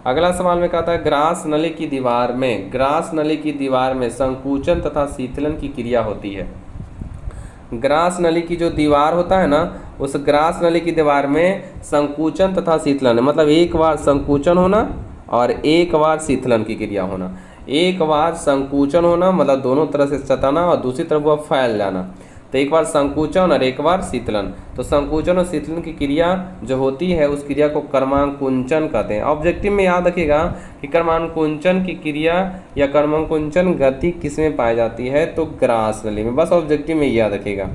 अगला सवाल में कहता है ग्रास नली की दीवार में, ग्रास नली की दीवार में संकुचन तथा शीतलन की क्रिया होती है। ग्रास नली की जो दीवार होता है ना, उस ग्रास नली की दीवार में संकुचन तथा शीतलन, मतलब एक बार संकुचन होना और एक बार शीतलन की क्रिया होना। एक बार संकुचन होना मतलब दोनों तरह से सताना, और दूसरी तरफ वह फैल जाना। तो एक बार संकुचन और एक बार शीतलन। तो संकुचन और शीतलन की क्रिया जो होती है, उस क्रिया को कर्मांकुंचन कहते हैं। ऑब्जेक्टिव में याद रखिएगा कि कर्मांकुंचन की क्रिया या कर्मांकुंचन गति किस में पाई जाती है, तो ग्रास नली में। बस ऑब्जेक्टिव में याद रखिएगा,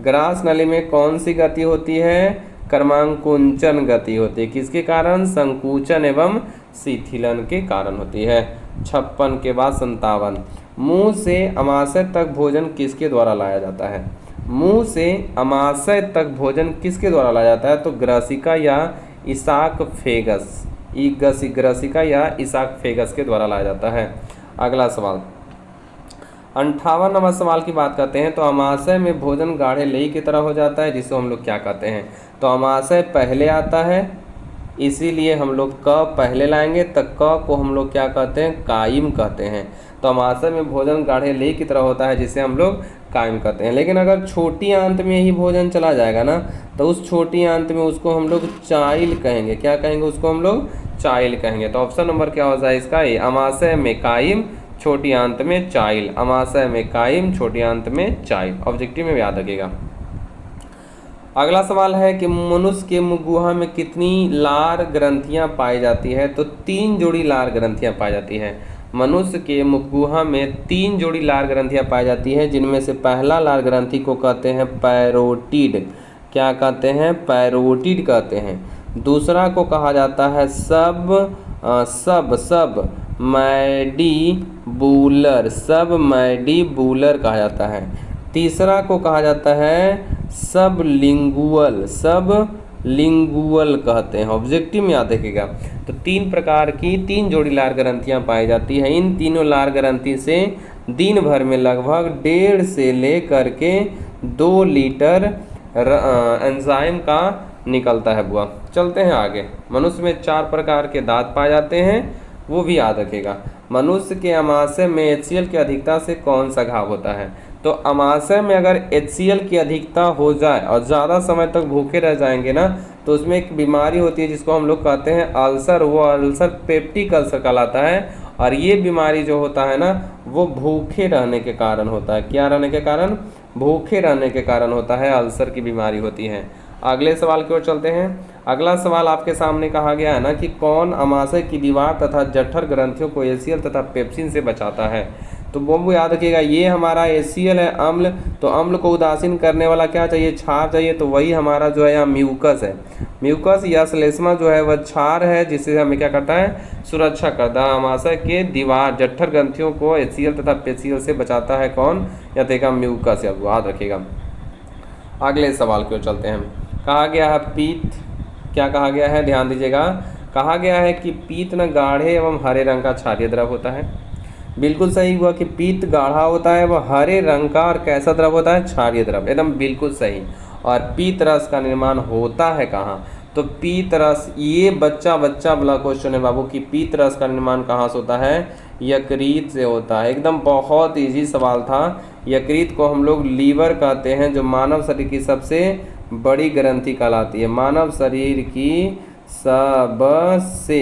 ग्रास नली में कौन सी गति होती है, कर्मांकुंचन गति होती है। किसके कारण, संकुचन एवं शिथिलन के कारण होती है। 56 के बाद 57, मुंह से अमाशय तक भोजन किसके द्वारा लाया जाता है। मुंह से अमाशय तक भोजन किसके द्वारा लाया जाता है, तो ग्रसिका या इसाकफेगस, ग्रसिका या इसाकफेगस के द्वारा लाया जाता है। अगला सवाल, 58 नंबर सवाल की बात करते हैं। तो अमाशय में भोजन गाढ़े लई की तरह हो जाता है, जिसको हम लोग क्या कहते हैं, तो अमाशय पहले आता है, इसीलिए हम लोग क पहले लाएंगे, तो क को हम लोग क्या कहते हैं, कायम कहते हैं। तो अमाशय में भोजन गाढ़े लई की तरह होता है, जिसे हम लोग कायम कहते हैं। लेकिन अगर छोटी आंत में ही भोजन चला जाएगा ना, तो उस छोटी आंत में उसको हम लोग चाइल कहेंगे। क्या कहेंगे, उसको हम लोग चाइल कहेंगे। तो ऑप्शन नंबर क्या हो जाए इसका, ये अमाशय में कायम, छोटी आंत में चाइल। अमाशय में कायम, छोटी आंत में चाइल। ऑब्जेक्टिव में याद रखिएगा। अगला सवाल है कि मनुष्य के मुख गुहा में कितनी लार ग्रंथियां पाई जाती है, तो 3 जोड़ी लार ग्रंथियां पाई जाती है। मनुष्य के मुख गुहा में 3 जोड़ी लार ग्रंथियां पाई जाती है, जिनमें से पहला लार ग्रंथि को कहते हैं पैरोटिड। क्या कहते हैं, पैरोटिड कहते हैं। दूसरा को कहा जाता है सब मैडीबुलर, सब मैडीबुलर कहा जाता है। तीसरा को कहा जाता है सब लिंगुअल कहते हैं। ऑब्जेक्टिव में याद रखिएगा। तो 3 प्रकार की 3 जोड़ी लार ग्रंथियां पाई जाती है। इन तीनों लार ग्रंथि से दिन भर में लगभग 1.5 से लेकर के 2 लीटर एंजाइम का निकलता है बुआ। चलते हैं आगे। मनुष्य में 4 प्रकार के दांत पाए जाते हैं, वो भी याद रखिएगा। मनुष्य के अमाशय में HCl की अधिकता से कौन सा घाव होता है, तो अमाशय में अगर HCl की अधिकता हो जाए और ज़्यादा समय तक भूखे रह जाएंगे ना, तो उसमें एक बीमारी होती है जिसको हम लोग कहते हैं अल्सर। वो अल्सर पेप्टिक अल्सर कहलाता है, और ये बीमारी जो होता है ना, वो भूखे रहने के कारण होता है। क्या रहने के कारण, भूखे रहने के कारण होता है, अल्सर की बीमारी होती है। अगले सवाल की ओर चलते हैं। अगला सवाल आपके सामने कहा गया है ना कि कौन अमाशय की दीवार तथा जठर ग्रंथियों को HCl तथा पेप्सिन से बचाता है। तो वो याद रखिएगा, ये हमारा HCl है अम्ल, तो अम्ल को उदासीन करने वाला क्या चाहिए, क्षार चाहिए। तो वही हमारा जो है यहाँ म्यूकस है। म्यूकस या श्लेष्मा जो है वह क्षार है, जिससे हमें क्या करता है, सुरक्षा करता है। अमाशय के दीवार जठर ग्रंथियों को HCl तथा पेप्सिन से बचाता है कौन, या देखा म्यूकस, याद रखिएगा। अगले सवाल की ओर चलते हैं। कहा गया है पीत, क्या कहा गया है, ध्यान दीजिएगा। कहा गया है कि पीत न गाढ़े एवं हरे रंग का क्षारीय द्रव होता है। बिल्कुल सही हुआ कि पीत गाढ़ा होता है, वह हरे रंग का, और कैसा द्रव होता है, क्षारीय द्रव। एकदम बिल्कुल सही। और पीत रस का निर्माण होता है कहाँ, तो पीत रस, ये बच्चा वाला क्वेश्चन है बाबू कि पीत रस का निर्माण कहाँ से होता है, यकृत से होता है। एकदम बहुत इजी सवाल था। यकृत को हम लोग लीवर कहते हैं, जो मानव शरीर की सबसे बड़ी ग्रंथि कहलाती है। मानव शरीर की सबसे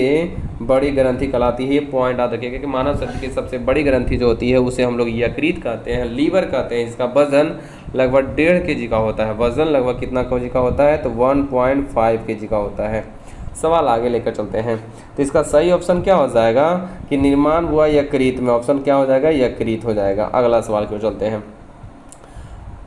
बड़ी ग्रंथि कहलाती है। ये पॉइंट याद रखिएगा कि मानव शरीर की सबसे बड़ी ग्रंथि जो होती है उसे हम लोग यकृत कहते हैं, लीवर कहते हैं। इसका वजन लगभग 1.5 kg का होता है। वजन लगभग कितना kg का होता है? तो 1.5 kg का होता है। सवाल आगे लेकर चलते हैं। तो इसका सही ऑप्शन क्या हो जाएगा कि निर्माण हुआ यकृत में। ऑप्शन क्या हो जाएगा? यकृत हो जाएगा। अगला सवाल क्यों चलते हैं।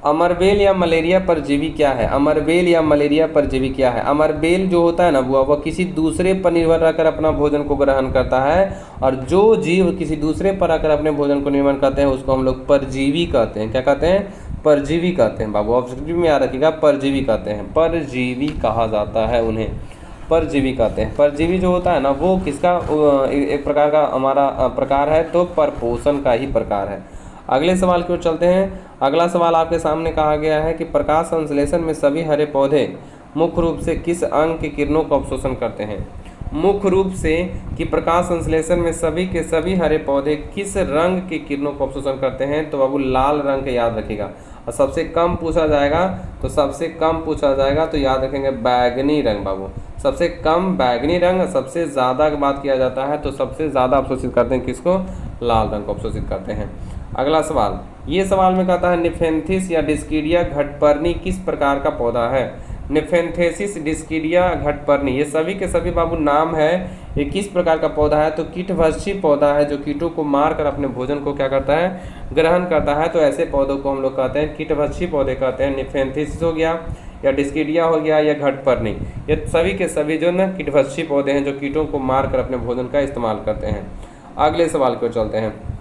अमरबेल या मलेरिया परजीवी क्या है? अमरबेल या मलेरिया परजीवी क्या है? अमरबेल जो होता है ना वह किसी दूसरे पर निर्भर रहकर अपना भोजन को ग्रहण करता है, और जो जीव किसी दूसरे पर आकर अपने भोजन को निर्माण करते हैं उसको हम लोग परजीवी कहते हैं। क्या कहते हैं? परजीवी कहते हैं। बाबू ऑब्जेक्टिव में याद रखिएगा, परजीवी कहते हैं। परजीवी कहा जाता है उन्हें, परजीवी कहते हैं। परजीवी जो होता है ना वो किसका एक प्रकार का हमारा प्रकार है? तो परपोषण का ही प्रकार है। अगले सवाल की ओर चलते हैं। अगला सवाल आपके सामने कहा गया है कि प्रकाश संश्लेषण में सभी हरे पौधे मुख्य रूप से किस अंग के किरणों का अवशोषण करते हैं? मुख्य रूप से कि प्रकाश संश्लेषण में सभी के सभी हरे पौधे किस रंग के किरणों को अवशोषण करते हैं? तो बाबू लाल रंग का याद रखिएगा। और सबसे कम पूछा जाएगा तो याद रखेंगे बैगनी रंग। बाबू सबसे कम बैगनी रंग, सबसे ज़्यादा की बात किया जाता है तो सबसे ज़्यादा अवशोषित करते हैं किसको? लाल रंग को अवशोषित करते हैं। अगला सवाल, ये सवाल में कहता है निफेंथिस या डिस्किडिया घटपर्णी किस प्रकार का पौधा है? निफेंथेसिस, डिस्किडिया, घटपर्णी ये सभी के सभी बाबू नाम है। ये किस प्रकार का पौधा है? तो कीटभक्षी पौधा है जो कीटों को मारकर अपने भोजन को क्या करता है? ग्रहण करता है। तो ऐसे पौधों को हम लोग कहते हैं कीटभक्षी पौधे कहते हैं। निफेंथिस हो गया या डिस्किडिया हो गया या घटपर्णी, ये सभी के सभी जो ना कीटभक्षी पौधे हैं जो कीटों को मारकर अपने भोजन का इस्तेमाल करते हैं। अगले सवाल को चलते हैं।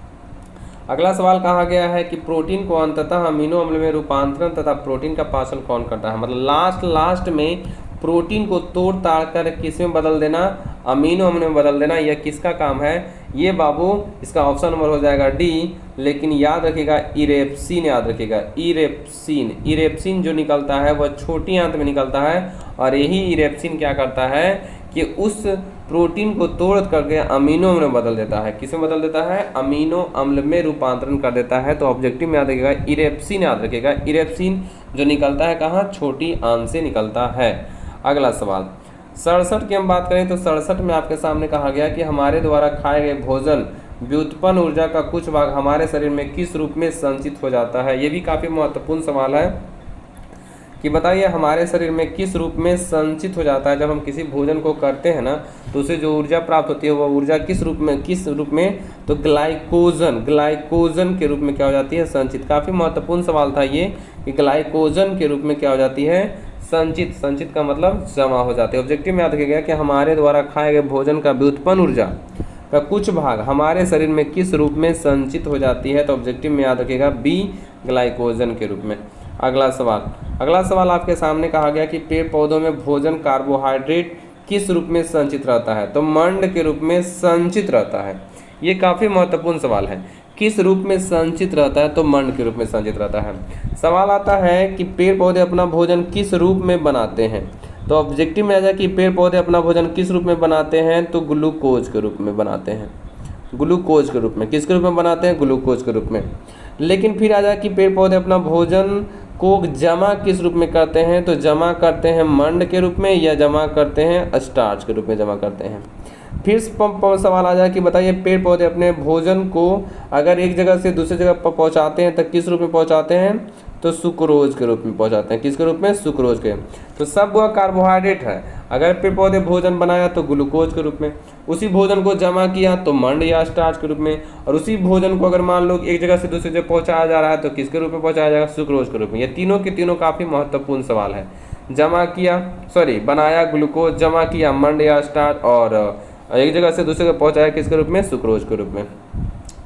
अगला सवाल कहा गया है कि प्रोटीन को अंततः अमीनो अम्ल में रूपांतरण तथा प्रोटीन का पाचन कौन करता है? मतलब लास्ट में प्रोटीन को तोड़ ताड़ कर किस में बदल देना? अमीनो अम्ल में बदल देना। यह किसका काम है? ये बाबू इसका ऑप्शन नंबर हो जाएगा डी। लेकिन याद रखिएगा इरेप्सिन, याद रखिएगा इरेप्सिन जो निकलता है वह छोटी आंत में निकलता है, और यही इरेप्सिन क्या करता है कि उस प्रोटीन को तोड़ करके अमीनो अम्ल में बदल देता है। किसमें बदल देता है? अमीनो अम्ल में रूपांतरण कर देता है। तो ऑब्जेक्टिव में याद रखिएगा इरेप्सिन, याद रखिएगा इरेप्सिन जो निकलता है कहाँ? छोटी आंत से निकलता है। अगला सवाल 67 की हम बात करें तो 67 में आपके सामने कहा गया कि हमारे द्वारा खाए गए भोजन व्युत्पन्न ऊर्जा का कुछ भाग हमारे शरीर में किस रूप में संचित हो जाता है? ये भी काफ़ी महत्वपूर्ण सवाल है कि बताइए हमारे शरीर में किस रूप में संचित हो जाता है। जब हम किसी भोजन को करते हैं ना तो उसे जो ऊर्जा प्राप्त होती है वह ऊर्जा किस रूप में? तो ग्लाइकोजन के रूप में क्या हो जाती है? संचित। काफ़ी महत्वपूर्ण सवाल था ये कि ग्लाइकोजन के रूप में क्या हो जाती है? संचित का मतलब जमा हो जाती है। ऑब्जेक्टिव में याद रखिएगा कि हमारे द्वारा खाए गए भोजन का व्युत्पन्न ऊर्जा का कुछ भाग हमारे शरीर में किस रूप में संचित हो जाती है? तो ऑब्जेक्टिव में याद रखिएगा बी, ग्लाइकोजन के रूप में। अगला सवाल आपके सामने कहा गया कि पेड़ पौधों में भोजन कार्बोहाइड्रेट किस रूप में संचित रहता है? तो मंड के रूप में संचित रहता है। ये काफ़ी महत्वपूर्ण सवाल है। किस रूप में संचित रहता है? तो मंड के रूप में संचित रहता है। सवाल आता है कि पेड़ पौधे अपना भोजन किस रूप में बनाते हैं? तो ऑब्जेक्टिव में आ जाए कि पेड़ पौधे अपना भोजन किस रूप में बनाते हैं? तो ग्लूकोज के रूप में बनाते हैं। ग्लूकोज के रूप में। किसके रूप में बनाते हैं? ग्लूकोज के रूप में। लेकिन फिर आ जाए कि पेड़ पौधे अपना भोजन को जमा किस रूप में करते हैं? तो जमा करते हैं मंड के रूप में या जमा करते हैं स्टार्च के रूप में जमा करते हैं। फिर सवाल आ जाए कि बताइए पेड़ पौधे अपने भोजन को अगर एक जगह से दूसरी जगह पर पहुँचाते हैं तो किस रूप में पहुँचाते हैं? तो सुक्रोज के रूप में पहुँचाते हैं। किसके रूप में? सुक्रोज के। तो सब वह कार्बोहाइड्रेट है। अगर पेड़ पौधे भोजन बनाया तो ग्लूकोज के रूप में, उसी भोजन को जमा किया तो मंड या स्टार्च के रूप में, और उसी भोजन को अगर मान लो एक जगह से दूसरी जगह पहुँचाया जा रहा है तो किसके रूप में पहुँचाया जाएगा? सुक्रोज के रूप में। ये तीनों के तीनों काफ़ी महत्वपूर्ण सवाल है। बनाया ग्लूकोज, जमा किया मंड या स्टार्च, और एक जगह से दूसरी जगह पहुँचाया किसके रूप में? सुक्रोज के रूप में।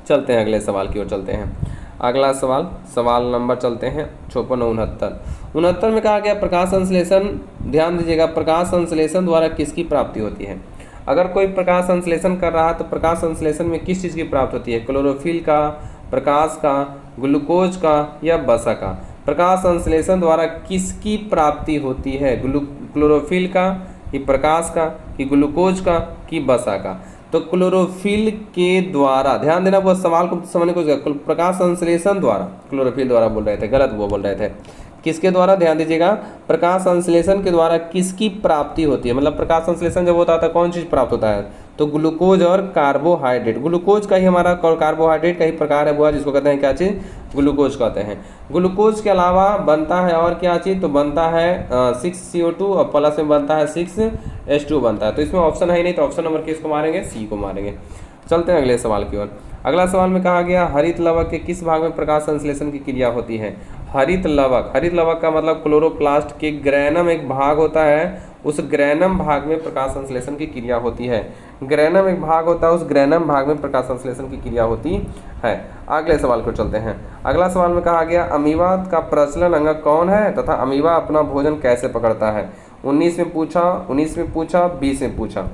चलते हैं अगले सवाल की ओर चलते हैं। अगला सवाल नंबर चलते हैं 59 में कहा गया प्रकाश संश्लेषण, ध्यान दीजिएगा, प्रकाश संश्लेषण द्वारा किसकी प्राप्ति होती है? अगर कोई प्रकाश संश्लेषण कर रहा है तो प्रकाश संश्लेषण में किस चीज़ की प्राप्ति होती है? क्लोरोफिल का, प्रकाश का, ग्लूकोज का या वसा का? प्रकाश संश्लेषण द्वारा किसकी प्राप्ति होती है? क्लोरोफिल का कि प्रकाश का कि ग्लूकोज का कि वसा का? तो क्लोरोफिल के द्वारा, ध्यान देना, वो सवाल को समझने को, प्रकाश संश्लेषण द्वारा, क्लोरोफिल द्वारा बोल रहे थे, गलत वो बोल रहे थे। किसके द्वारा, ध्यान दीजिएगा, प्रकाश संश्लेषण के द्वारा किसकी प्राप्ति होती है, मतलब प्रकाश संश्लेषण जब होता है तो कौन चीज़ प्राप्त होता है, तो ग्लूकोज और कार्बोहाइड्रेट। ग्लूकोज का ही हमारा कार्बोहाइड्रेट का ही प्रकार है वो, जिसको कहते हैं क्या चीज़, ग्लूकोज कहते हैं। ग्लूकोज के अलावा बनता है और क्या चीज़, तो बनता है 6CO2 और प्लस में बनता है 6H2 बनता है। तो इसमें ऑप्शन है ही नहीं, तो ऑप्शन नंबर किसको मारेंगे, सी को मारेंगे। चलते हैं अगले सवाल की ओर। अगला सवाल में कहा गया हरित लवक के किस भाग में प्रकाश संश्लेषण की क्रिया होती है। हरित लवक, हरित लवक का मतलब क्लोरोप्लास्ट के ग्रैनम एक भाग होता है, उस ग्रैनम भाग में प्रकाश संश्लेषण की क्रिया होती है। ग्रैनम एक भाग होता है, उस ग्रैनम भाग में प्रकाश संश्लेषण की क्रिया होती है। अगले सवाल को चलते हैं। अगला सवाल में कहा गया अमीबा का प्रचलन अंग कौन है तथा अमीबा अपना भोजन कैसे पकड़ता है। 19 में पूछा, 20 में पूछा।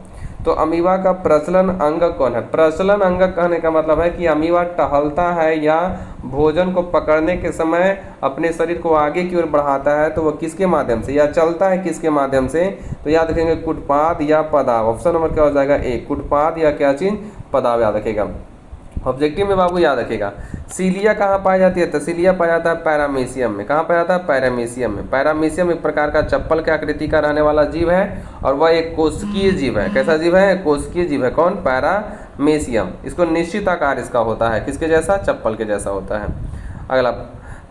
तो अमीबा का प्रचलन अंग कौन है। प्रचलन अंग कहने का मतलब है कि अमीबा टहलता है या भोजन को पकड़ने के समय अपने शरीर को आगे की ओर बढ़ाता है, तो वह किसके माध्यम से, या चलता है किसके माध्यम से, तो याद रखेंगे कुटपाद या पदाव। ऑप्शन नंबर क्या हो जाएगा, ए, कुटपाद या क्या चीज, पदाव याद रखेगा। ऑब्जेक्टिव में बाबू याद रखेगा। सीलिया कहाँ पाई जाती है, तो सीलिया पाया जाता है पैरामीशियम में। कहाँ पाया जाता है, पैरामीशियम में। पैरामीशियम एक प्रकार का चप्पल के आकृति का रहने वाला जीव है और वह एक कोशिकीय जीव है। कैसा जीव है, कोशिकीय जीव है। कौन, पैरामीशियम। इसको निश्चित आकार इसका होता है, किसके जैसा, चप्पल के जैसा होता है। अगला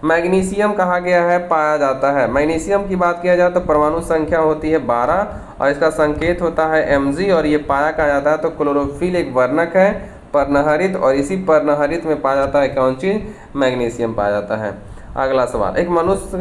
मैग्नीशियम कहा गया है पाया जाता है। मैग्नीशियम की बात किया जाए तो परमाणु संख्या होती है 12 और इसका संकेत होता है Mg और ये पाया कहा जाता है तो क्लोरोफिल एक वर्णक है पर्णहरित, और इसी पर्णहरित में पाया जाता है कौन चीज, मैग्नीशियम पाया जाता है। अगला सवाल, एक वयस्क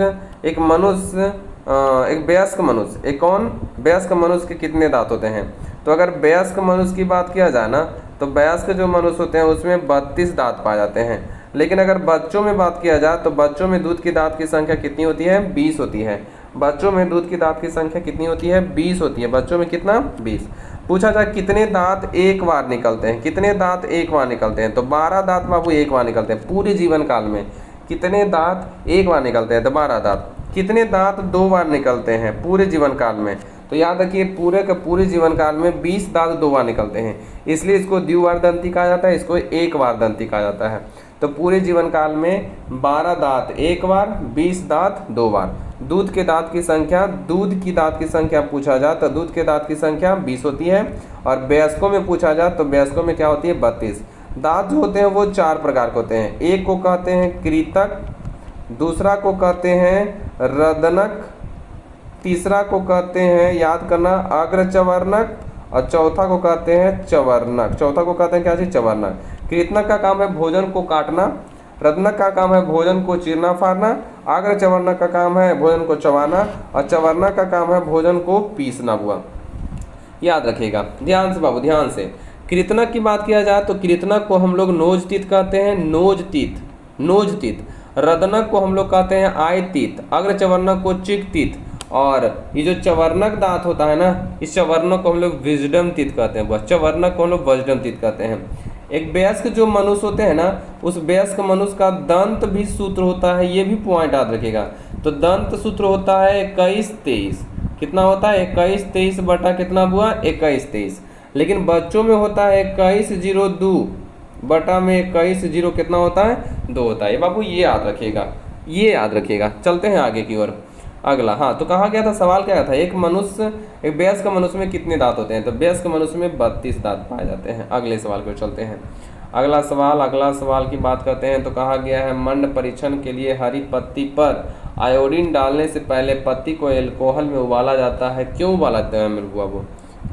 मनुष्य, एक कौन, वयस्क मनुष्य के कितने दांत होते हैं। तो अगर वयस्क मनुष्य की बात किया जाए ना तो वयस्क जो मनुष्य होते हैं उसमें 32 दांत पाए जाते हैं। लेकिन अगर बच्चों में बात किया जाए तो बच्चों में दूध की दांत की संख्या कितनी होती है, 20 होती है। बच्चों में दूध की दांत की संख्या कितनी होती है, 20 होती है। बच्चों में कितना, 20। पूछा जाए कितने दांत एक बार निकलते हैं, कितने दांत एक बार निकलते हैं, तो 12 दांत बाबू एक बार निकलते हैं पूरे जीवन काल में। कितने दांत एक बार निकलते हैं, तो 12 दांत। कितने दांत 2 बार निकलते हैं पूरे जीवन काल में, तो याद रखिए पूरे के पूरे जीवन काल में 20 दांत 2 बार निकलते हैं, इसलिए इसको द्विवारदंती कहा जाता है, इसको एक वारदंती कहा जाता है। तो पूरे जीवन काल में 12 दांत एक बार, 20 दांत 2 बार। दूध के दांत की संख्या, दूध की दांत की संख्या पूछा जाए तो दूध के दांत की संख्या 20 होती है, और वयस्कों में पूछा जाए तो वयस्कों में क्या होती है, 32। दांत जो होते हैं वो 4 प्रकार के होते हैं। एक को कहते हैं कृतक, दूसरा को कहते हैं रदनक, तीसरा को कहते हैं, याद करना, अग्रचवर्णक, और चौथा को कहते हैं चवर्णक। चौथा को कहते हैं क्या चीज, चवर्णक। कृतनक का काम है भोजन को काटना, रत्नक का काम है भोजन को चीरना फाड़ना, अग्रचवर्णक का काम है भोजन को चबाना, और चवर्णक का काम है भोजन को पीसना। हुआ याद रखिएगा ध्यान से बाबू, ध्यान से। कृतनक की बात किया जाए तो कृतनक को हम लोग नोज तीत कहते हैं, नोज तीत। रदनक को हम लोग कहते हैं आय तीत, अग्रचवर्णक को चिक तीत, और ये जो चवर्णक दांत होता है ना, इस चवर्णक को हम लोग विजडम तीत कहते हैं। वह चवर्णक को हम लोग वजडम तीत कहते हैं। एक वयस्क जो मनुष्य होते हैं ना, उस वयस्क मनुष्य का दंत भी सूत्र होता है, ये भी पॉइंट याद रखिएगा। तो दंत सूत्र होता है 21-23। कितना होता है, 21-23 बटा कितना हुआ, 21-23। लेकिन बच्चों में होता है 21-02 बटा में 21-0 कितना होता है, 2 होता है। ये बाबू ये याद रखिएगा, ये याद रखिएगा। चलते हैं आगे की ओर। अगला, हाँ, तो कहा गया था, सवाल क्या था, एक वयस्क मनुष्य में कितने दांत होते हैं, तो वयस्क मनुष्य में 32 दांत पाए जाते हैं। अगले सवाल पर चलते हैं। अगला सवाल की बात करते हैं। तो कहा गया है मंड परीक्षण के लिए हरी पत्ती पर आयोडीन डालने से पहले पत्ती को एल्कोहल में उबाला जाता है। क्यों उबालते हैं मेरे बाबू,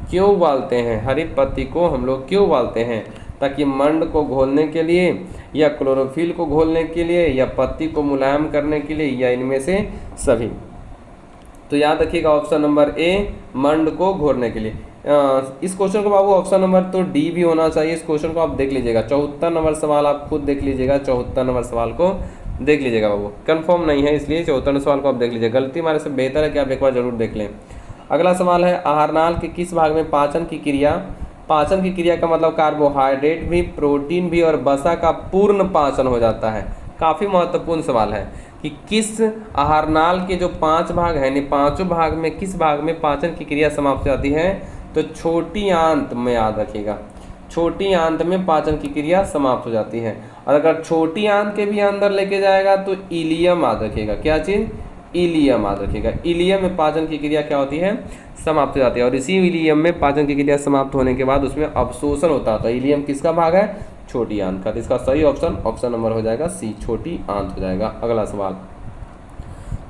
क्यों उबालते हैं, हरी पत्ती को हम लोग क्यों उबालते हैं, ताकि मंड को घोलने के लिए, या क्लोरोफिल को घोलने के लिए, या पत्ती को मुलायम करने के लिए, या इनमें से सभी। तो याद रखिएगा ऑप्शन नंबर ए, मंड को घोलने के लिए। इस क्वेश्चन को बाबू ऑप्शन नंबर तो डी भी होना चाहिए। इस क्वेश्चन को आप देख लीजिएगा, 74 नंबर सवाल आप खुद देख लीजिएगा, 74 नंबर सवाल को देख लीजिएगा बाबू, कंफर्म नहीं है इसलिए 74 सवाल को आप देख लीजिए। गलती हमारे से बेहतर है कि आप एक बार जरूर देख लें। अगला सवाल है आहारनाल के किस भाग में पाचन की क्रिया का मतलब कार्बोहाइड्रेट भी, प्रोटीन भी और वसा का पूर्ण पाचन हो जाता है। काफ़ी महत्वपूर्ण सवाल है कि किस आहारनाल के जो 5 भाग हैं, यानी 5 भाग में किस भाग में पाचन की क्रिया समाप्त हो जाती है, तो छोटी आंत में, याद रखिएगा छोटी आंत में पाचन की क्रिया समाप्त हो जाती है। और अगर छोटी आंत के भी अंदर लेके जाएगा तो इलियम, याद रखिएगा क्या चीज़, इलियम याद रखिएगा। इलियम में पाचन की क्रिया क्या होती है, समाप्त हो जाती है। और इसी इलियम में पाचन की क्रिया समाप्त होने के बाद उसमें अवशोषण होता है। तो इलियम किसका भाग है, छोटी आंत का। तो इसका सही ऑप्शन नंबर हो जाएगा सी, छोटी आंत हो जाएगा। अगला सवाल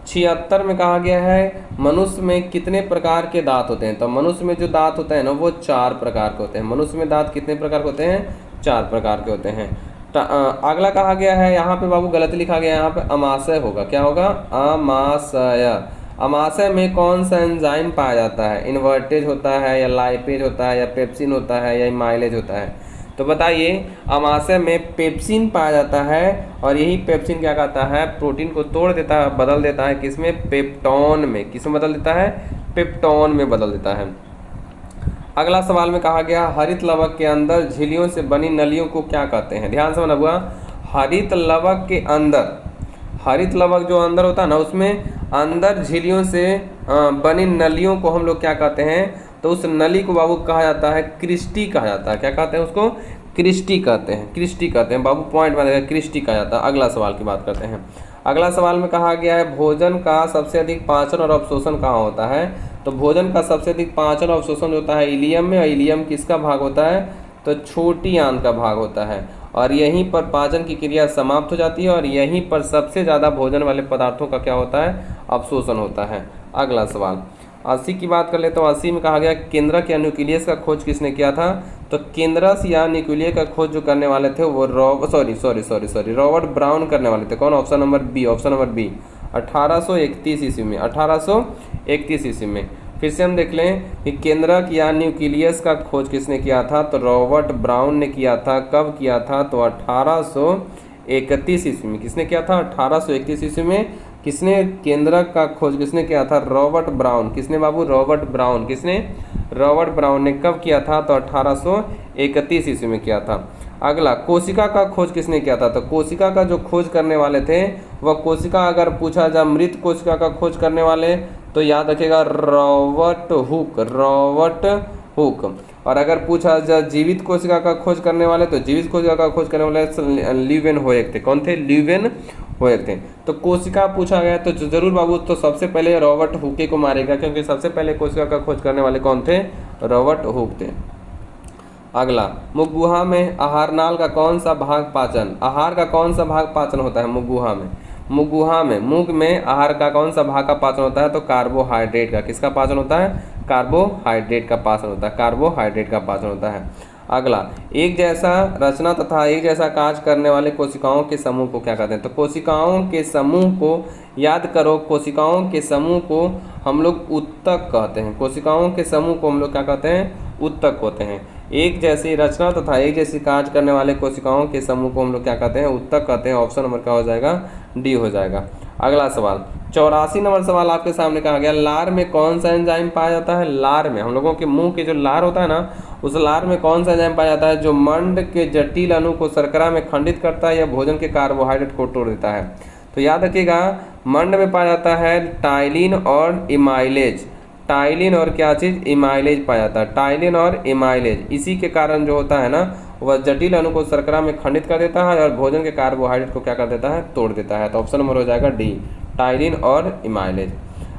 76 में कहा गया है मनुष्य में कितने प्रकार के दांत होते हैं। तो मनुष्य में जो दांत होते हैं ना वो 4 प्रकार के होते हैं। मनुष्य में दांत कितने प्रकार के होते हैं, 4 प्रकार के होते हैं। अगला कहा गया है, यहाँ पे बाबू गलत लिखा गया है, यहाँ पे अमाशय होगा। क्या होगा, अमाशय। अमाशय में कौन सा एंजाइम पाया जाता है, इन्वर्टेज होता है या लाइपेज होता है या पेप्सिन होता है या माइलेज होता है। तो बताइए, अमाशय में पेप्सिन पाया जाता है और यही पेप्सिन क्या कहता है, प्रोटीन को तोड़ देता है, बदल देता है किसमें, पेप्टोन में। किसमें बदल देता है, पेप्टोन में बदल देता है। अगला सवाल में कहा गया हरित लवक के अंदर झिल्लियों से बनी नलियों को क्या कहते हैं। ध्यान से समझना, हरित लवक के अंदर, हरित लवक जो अंदर होता है ना उसमें अंदर झिल्लियों से बनी नलियों को हम लोग क्या कहते हैं, तो उस नली को बाबू कहा जाता है क्रिस्टी कहा जाता है। क्या कहते हैं उसको, क्रिस्टी कहते हैं, क्रिस्टी कहते हैं बाबू, पॉइंट बनेगा, क्रिस्टी कहा जाता है। अगला सवाल की बात करते हैं। अगला सवाल में कहा गया है भोजन का सबसे अधिक पाचन और अवशोषण कहाँ होता है। तो भोजन का सबसे अधिक पाचन और अवशोषण होता है इलियम में, और इलियम किसका भाग होता है, तो छोटी आंत का भाग होता है। और यहीं पर पाचन की क्रिया समाप्त हो जाती है और यहीं पर सबसे ज़्यादा भोजन वाले पदार्थों का क्या होता है, अवशोषण होता है। अगला सवाल 80 की बात कर ले तो 80 में कहा गया केंद्रक या न्यूक्लियस का खोज किसने किया था। तो केंद्रस या न्यूक्लियस का खोज जो करने वाले थे वो रॉबर्ट ब्राउन करने वाले थे। कौन, ऑप्शन नंबर बी 1831 ईस्वी में, 1831 ईस्वी में। फिर से हम देख लें कि केंद्रक या न्यूक्लियस का खोज किसने किया था, तो रॉबर्ट ब्राउन ने किया था। कब किया था, तो 1831 ईस्वी में। किसने किया था, 1831 ईस्वी में। किसने केंद्रक का खोज किसने किया था, रॉबर्ट ब्राउन। किसने बाबू, रॉबर्ट ब्राउन। किसने, रॉबर्ट ब्राउन ने। कब किया था, तो 1831 ईस्वी में किया था। अगला कोशिका का खोज किसने किया था। तो कोशिका का जो खोज करने वाले थे वह कोशिका, अगर पूछा जाए मृत कोशिका का खोज करने वाले तो याद रखेगा रॉबर्ट हुक। और अगर पूछा जाए जीवित कोशिका का खोज करने वाले तो जीवित कोशिका का खोज करने वाले ल्यूवेनहोयक थे। कौन थे, ल्यूवेनहोयक थे। तो कोशिका पूछा गया तो जरूर बाबू तो सबसे पहले रॉबर्ट हुके को मारेगा, क्योंकि सबसे पहले कोशिका का खोज करने वाले कौन थे, रॉबर्ट हुक थे। अगला मुखगुहा में आहार नाल का कौन सा भाग पाचन, आहार का कौन सा भाग पाचन होता है मुखगुहा में। मुखगुहा में, मुख में आहार का कौन सा भाग का पाचन होता है, तो कार्बोहाइड्रेट का। किसका पाचन होता है, कार्बोहाइड्रेट का पाचन होता है, कार्बोहाइड्रेट का पाचन होता है। अगला एक जैसा रचना तथा एक जैसा कार्य करने वाले कोशिकाओं के समूह को क्या कहते हैं। तो कोशिकाओं के समूह को याद करो, कोशिकाओं के समूह को हम लोग उत्तक कहते हैं। कोशिकाओं के समूह को हम लोग क्या कहते हैं, उत्तक होते हैं। एक जैसी रचना तथा एक जैसी कार्य करने वाले कोशिकाओं के समूह को हम लोग क्या कहते हैं, उत्तक कहते हैं। ऑप्शन नंबर क्या हो जाएगा, डी हो जाएगा। अगला सवाल 84 नंबर सवाल आपके सामने कहा गया लार में कौन सा एंजाइम पाया जाता है। लार में, हम लोगों के मुंह के जो लार होता है ना, उस लार में कौन सा एंजाइम पाया जाता है जो मंड के जटिल अणु को शर्करा में खंडित करता है या भोजन के कार्बोहाइड्रेट को तोड़ देता है। तो याद रखिएगा मंड में पाया जाता है टाइलिन और इमाइलेज। टाइलिन और क्या चीज़, इमाइलेज पाया जाता है, टाइलिन और इमाइलेज। इसी के कारण जो होता है ना वह जटिल अणु को शर्करा में खंडित कर देता है और भोजन के कार्बोहाइड्रेट को क्या कर देता है, तोड़ देता है। तो ऑप्शन नंबर हो जाएगा डी, टाइलिन और इमाइलेज।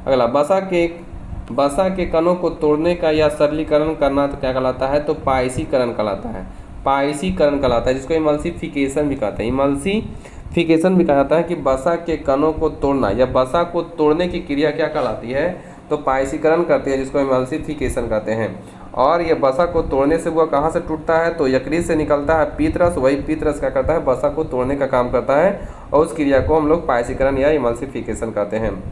अगला वसा के कणों को तोड़ने का या सरलीकरण करना तो क्या कहलाता है, तो पाइसीकरण कहलाता है, पाइसीकरण कहलाता है, जिसको इमल्सिफिकेशन भी कहते हैं। इमल्सिफिकेशन भी कहा जाता है कि वसा के कणों को तोड़ना या वसा को तोड़ने की क्रिया क्या कहलाती है, तो पाइसीकरण करती है, जिसको इमल्सिफिकेशन कहते हैं। और ये वसा को तोड़ने से वह कहाँ से टूटता है, तो यकृत से निकलता है पीतरस। वही पीतरस क्या करता है, वसा को तोड़ने का काम करता है और उस क्रिया को हम लोग पाइसीकरण या इमल्सिफिकेशन कहते हैं।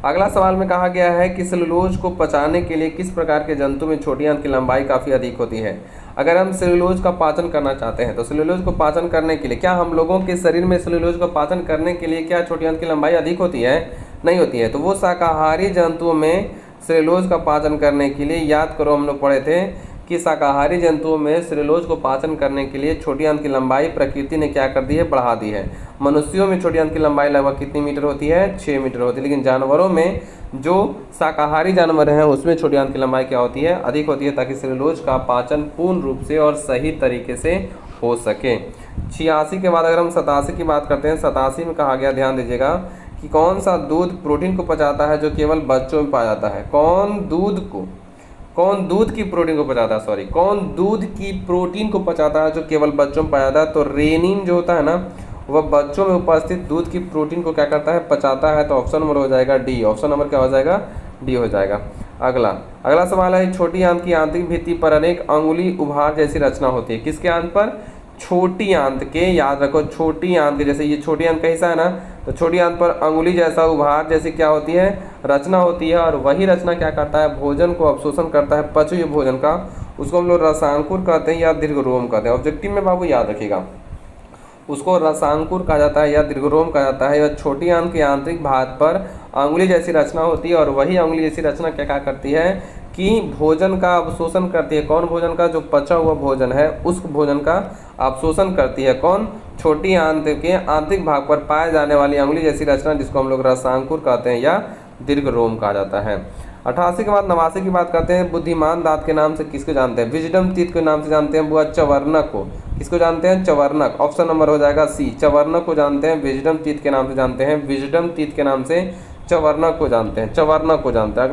अगला सवाल में कहा गया है कि सेलुलोज को पचाने के लिए किस प्रकार के जंतु में छोटी आंत की लंबाई काफ़ी अधिक होती है। अगर हम सेलुलोज का पाचन करना चाहते हैं तो सेलुलोज को पाचन करने के लिए क्या हम लोगों के शरीर में सेलुलोज को पाचन करने के लिए क्या छोटी आंत की लंबाई अधिक होती है, नहीं होती है। तो वो शाकाहारी जंतुओं में सेलुलोज का पाचन करने के लिए, याद करो हम लोग पढ़े थे कि शाकाहारी जंतुओं में सेलुलोज को पाचन करने के लिए छोटी आंत की लंबाई प्रकृति ने क्या कर दी है, बढ़ा दी है। मनुष्यों में छोटी आंत की लंबाई लगभग कितनी मीटर होती है, 6 मीटर होती है। लेकिन जानवरों में, जो शाकाहारी जानवर हैं उसमें छोटी आंत की लंबाई क्या होती है, अधिक होती है, ताकि सेलुलोज का पाचन पूर्ण रूप से और सही तरीके से हो सके। 86 के बाद अगर हम 87 की बात करते हैं, 87 में कहा गया, ध्यान दीजिएगा कि कौन सा दूध प्रोटीन को पचाता है जो केवल बच्चों में पाया जाता है? कौन दूध की प्रोटीन को पचाता है, सॉरी, कौन दूध की प्रोटीन को पचाता है जो केवल बच्चों में पाया जाता है? तो रेनिन जो होता है ना, वह बच्चों में उपस्थित दूध की प्रोटीन को क्या करता है? पचाता है। तो ऑप्शन नंबर हो जाएगा डी। ऑप्शन नंबर क्या हो जाएगा? डी हो जाएगा। अगला सवाल है, छोटी आंत की आंतरिक भित्ति पर अनेक अंगुली उभार जैसी रचना होती है। किसके आंत पर? छोटी आंत के, याद रखो, छोटी आंत के, जैसे ये छोटी आंत का हिस्सा है ना, तो छोटी आंत पर अंगुली जैसा उभार जैसी क्या होती है? रचना होती है। और वही रचना क्या करता है? भोजन को अवशोषण करता है, पचीय भोजन का। उसको हम लोग रसांकुर कहते हैं या दीर्घरोम कहते हैं। ऑब्जेक्टिव में बाबू याद रखिएगा, उसको रसांकुर कहा जाता है या दीर्घरोम कहा जाता है। यह छोटी आंत के आंतरिक भाग पर अंगुली जैसी रचना होती है और वही अंगुली जैसी रचना क्या करती है कि भोजन का अवशोषण करती है। कौन भोजन का? जो पचा हुआ भोजन है उस भोजन का अवशोषण करती है। कौन? छोटी आंत के आंतरिक भाग पर पाए जाने वाली अंगुली जैसी रचना, जिसको हम लोग रसांकुर कहते हैं या दीर्घरोम कहा जाता है। 88 के बाद 89 की बात करते हैं। बुद्धिमान दांत के नाम से किसको जानते हैं? विजडम टीथ के नाम से जानते हैं बुआ चवर्णक को। किसको जानते हैं? चवर्णक। ऑप्शन नंबर हो जाएगा सी। चवर्णक को जानते हैं, विजडम टीथ के नाम से जानते हैं, विजडम टीथ के नाम से चवर्णक को जानते हैं, चवर्णक को जानते हैं।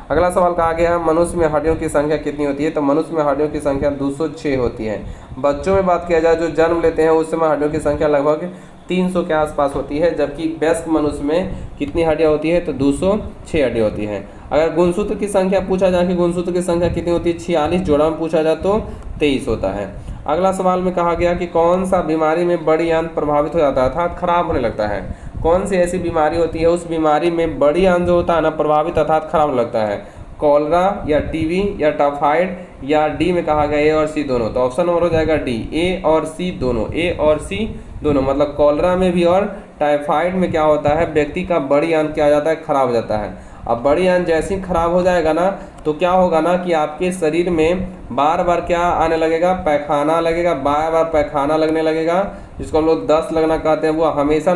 अगला सवाल कहा गया है, मनुष्य में हड्डियों की संख्या कितनी होती है? तो मनुष्य में हड्डियों की संख्या 206 होती है। बच्चों में बात किया जाए, जो जन्म लेते हैं उस समय हड्डियों की संख्या लगभग 300 के आसपास होती है, जबकि वयस्क मनुष्य में कितनी हड्डियां होती है? तो 206 हड्डियां होती हैं। अगर गुणसूत्र की संख्या पूछा जाए कि गुणसूत्र की संख्या कितनी होती है? 46। जोड़ा में पूछा जाए तो 23 होता है। अगला सवाल में कहा गया कि कौन सा बीमारी में बड़ी आंत प्रभावित हो जाता है अर्थात खराब होने लगता है? कौन सी ऐसी बीमारी होती है उस बीमारी में बड़ी आंत जो होता है ना प्रभावित अर्थात खराब लगता है? कॉलरा या टीबी या टाइफाइड या डी में कहा गया ए और सी दोनों। तो ऑप्शन नंबर हो जाएगा डी, ए और सी दोनों। ए और सी दोनों मतलब कॉलरा में भी और टाइफाइड में क्या होता है? व्यक्ति का बड़ी आंत क्या हो जाता है? खराब हो जाता है। अब बड़ी आंत जैसे ही खराब हो जाएगा ना तो क्या होगा ना कि आपके शरीर में बार बार क्या आने लगेगा? पैखाना लगेगा, बार बार पैखाना लगने लगेगा, जिसको हम लोग दस्त लगना कहते हैं। वो हमेशा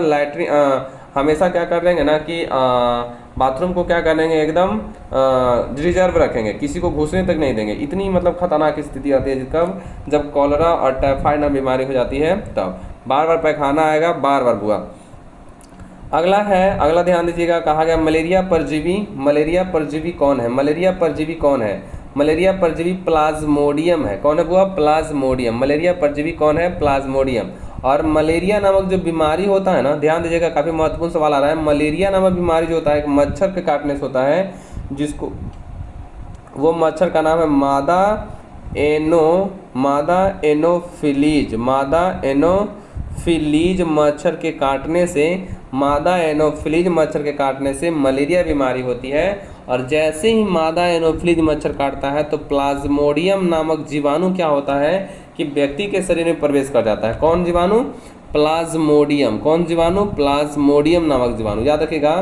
हमेशा क्या कर लेंगे ना कि बाथरूम को क्या करेंगे? एकदम रिजर्व रखेंगे, किसी को घुसने तक नहीं देंगे। इतनी मतलब खतरनाक स्थिति आती है कब? जब कॉलरा और टाइफाइड बीमारी हो जाती है तब बार बार पैखाना आएगा, बार बार बुआ। अगला ध्यान दीजिएगा, कहा गया मलेरिया परजीवी कौन है? मलेरिया परजीवी कौन है? मलेरिया परजीवी प्लाज्मोडियम है। कौन है बुआ? प्लाज्मोडियम। मलेरिया परजीवी कौन है? प्लाज्मोडियम। और मलेरिया नामक जो बीमारी होता है ना, ध्यान दीजिएगा, काफ़ी महत्वपूर्ण सवाल आ रहा है। मलेरिया नामक बीमारी जो होता है एक मच्छर के काटने से होता है, जिसको वो मच्छर का नाम है मादा एनोफिलीज मच्छर के काटने से, मादा एनोफिलीज मच्छर के काटने से मलेरिया बीमारी होती है। और जैसे ही मादा एनोफिलीज मच्छर काटता है तो प्लाज्मोडियम नामक जीवाणु क्या होता है कि व्यक्ति के शरीर में प्रवेश कर जाता है। कौन जीवाणु? प्लाज्मोडियम। कौन जीवाणु? प्लाज्मोडियम नामक जीवाणु। याद रखिएगा,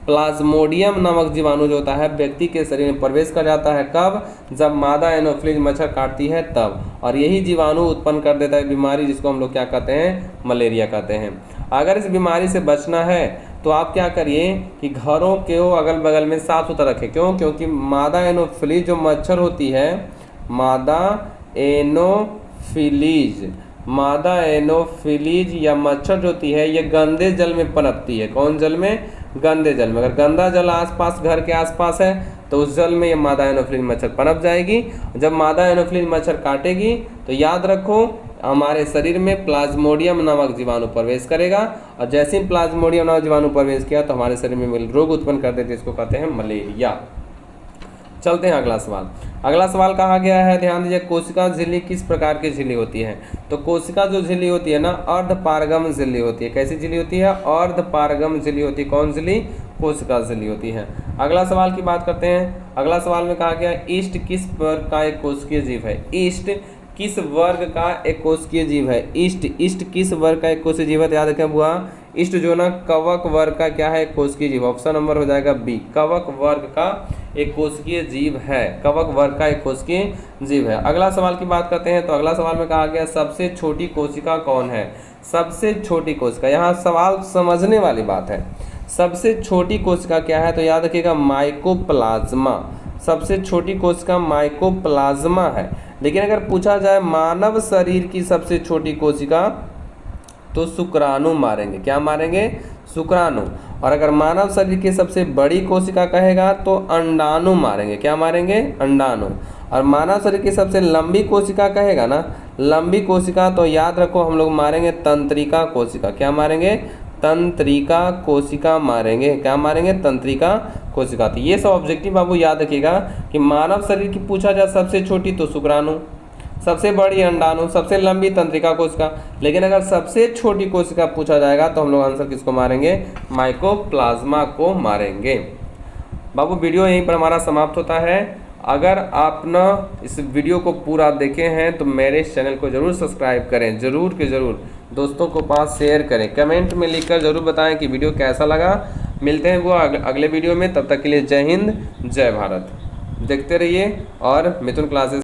प्लाज्मोडियम नामक जीवाणु जो होता है व्यक्ति के शरीर में प्रवेश कर जाता है। कब? जब मादा एनोफिलीज मच्छर काटती है तब। और यही जीवाणु उत्पन्न कर देता है बीमारी, जिसको हम लोग क्या कहते हैं? मलेरिया कहते हैं। अगर इस बीमारी से बचना है तो आप क्या करिए कि घरों के अगल बगल में साफ सुथरा रखें। क्यों? क्योंकि मादा एनोफिलीज जो मच्छर होती है, मादा एनोफिलीज या मच्छर जो होती है ये गंदे जल में पनपती है। कौन जल में? गंदे जल में। अगर गंदा जल आसपास, घर के आसपास है तो उस जल में ये मादा एनोफिलीज मच्छर पनप जाएगी। जब मादा एनोफिलीज मच्छर काटेगी तो याद रखो हमारे शरीर में प्लाज्मोडियम नामक जीवाणु प्रवेश करेगा। और जैसे ही प्लाज्मोडियम नामक जीवाणु प्रवेश किया तो हमारे शरीर में रोग उत्पन्न कर देते हैं, इसको कहते हैं मलेरिया। चलते हैं अगला सवाल कहा गया है, ध्यान दीजिए, कोशिका झिल्ली किस प्रकार की झिल्ली होती है? तो कोशिका जो झिल्ली होती है ना अर्धपारगम झिल्ली होती है। कैसी झिल्ली होती है? अर्धपारगम झिल्ली होती है। कौन झिल्ली? कोशिका झिल्ली होती है। अगला सवाल की बात करते हैं। अगला सवाल में कहा गया ईस्ट किस वर्ग का एक कोशिकीय जीव है? ईस्ट किस वर्ग का एक कोशिकीय जीव है? ईस्ट किस वर्ग का एक कोशिकीय जीव है? याद रखें बुआ, ईस्ट जो ना कवक वर्ग का क्या है? कोशिकीय जीव। ऑप्शन नंबर हो जाएगा बी, कवक वर्ग का एक कोशिकीय जीव है। कवक वर्ग का एक कोशिकीय जीव है। अगला सवाल की बात करते हैं। तो अगला सवाल में कहा गया सबसे छोटी कोशिका कौन है? सबसे छोटी कोशिका, यहाँ सवाल समझने वाली बात है। सबसे छोटी कोशिका क्या है? तो याद रखिएगा माइकोप्लाज्मा। सबसे छोटी कोशिका माइकोप्लाज्मा है। लेकिन अगर पूछा जाए मानव शरीर की सबसे छोटी कोशिका तो शुक्राणु मारेंगे। क्या मारेंगे? शुक्राणु। और अगर मानव शरीर की सबसे बड़ी कोशिका कहेगा तो अंडाणु मारेंगे। क्या मारेंगे? अंडाणु। और मानव शरीर की सबसे लंबी कोशिका कहेगा ना, लंबी कोशिका, तो याद रखो हम लोग मारेंगे तंत्रिका कोशिका। क्या मारेंगे? तंत्रिका कोशिका मारेंगे। क्या मारेंगे? तंत्रिका कोशिका। तो ये सब ऑब्जेक्टिव बाबू याद रखिएगा कि मानव शरीर की पूछा जाए सबसे छोटी तो शुक्राणु, सबसे बड़ी अंडाणु, सबसे लंबी तंत्रिका कोशिका। लेकिन अगर सबसे छोटी कोशिका पूछा जाएगा तो हम लोग आंसर किसको मारेंगे? माइकोप्लाज्मा को मारेंगे। बाबू वीडियो यहीं पर हमारा समाप्त होता है। अगर आप ना इस वीडियो को पूरा देखे हैं तो मेरे इस चैनल को ज़रूर सब्सक्राइब करें, ज़रूर के ज़रूर दोस्तों को पास शेयर करें, कमेंट में लिखकर ज़रूर बताएं कि वीडियो कैसा लगा। मिलते हैं वो अगले वीडियो में, तब तक के लिए जय हिंद जय भारत। देखते रहिए और मिथुन क्लासेस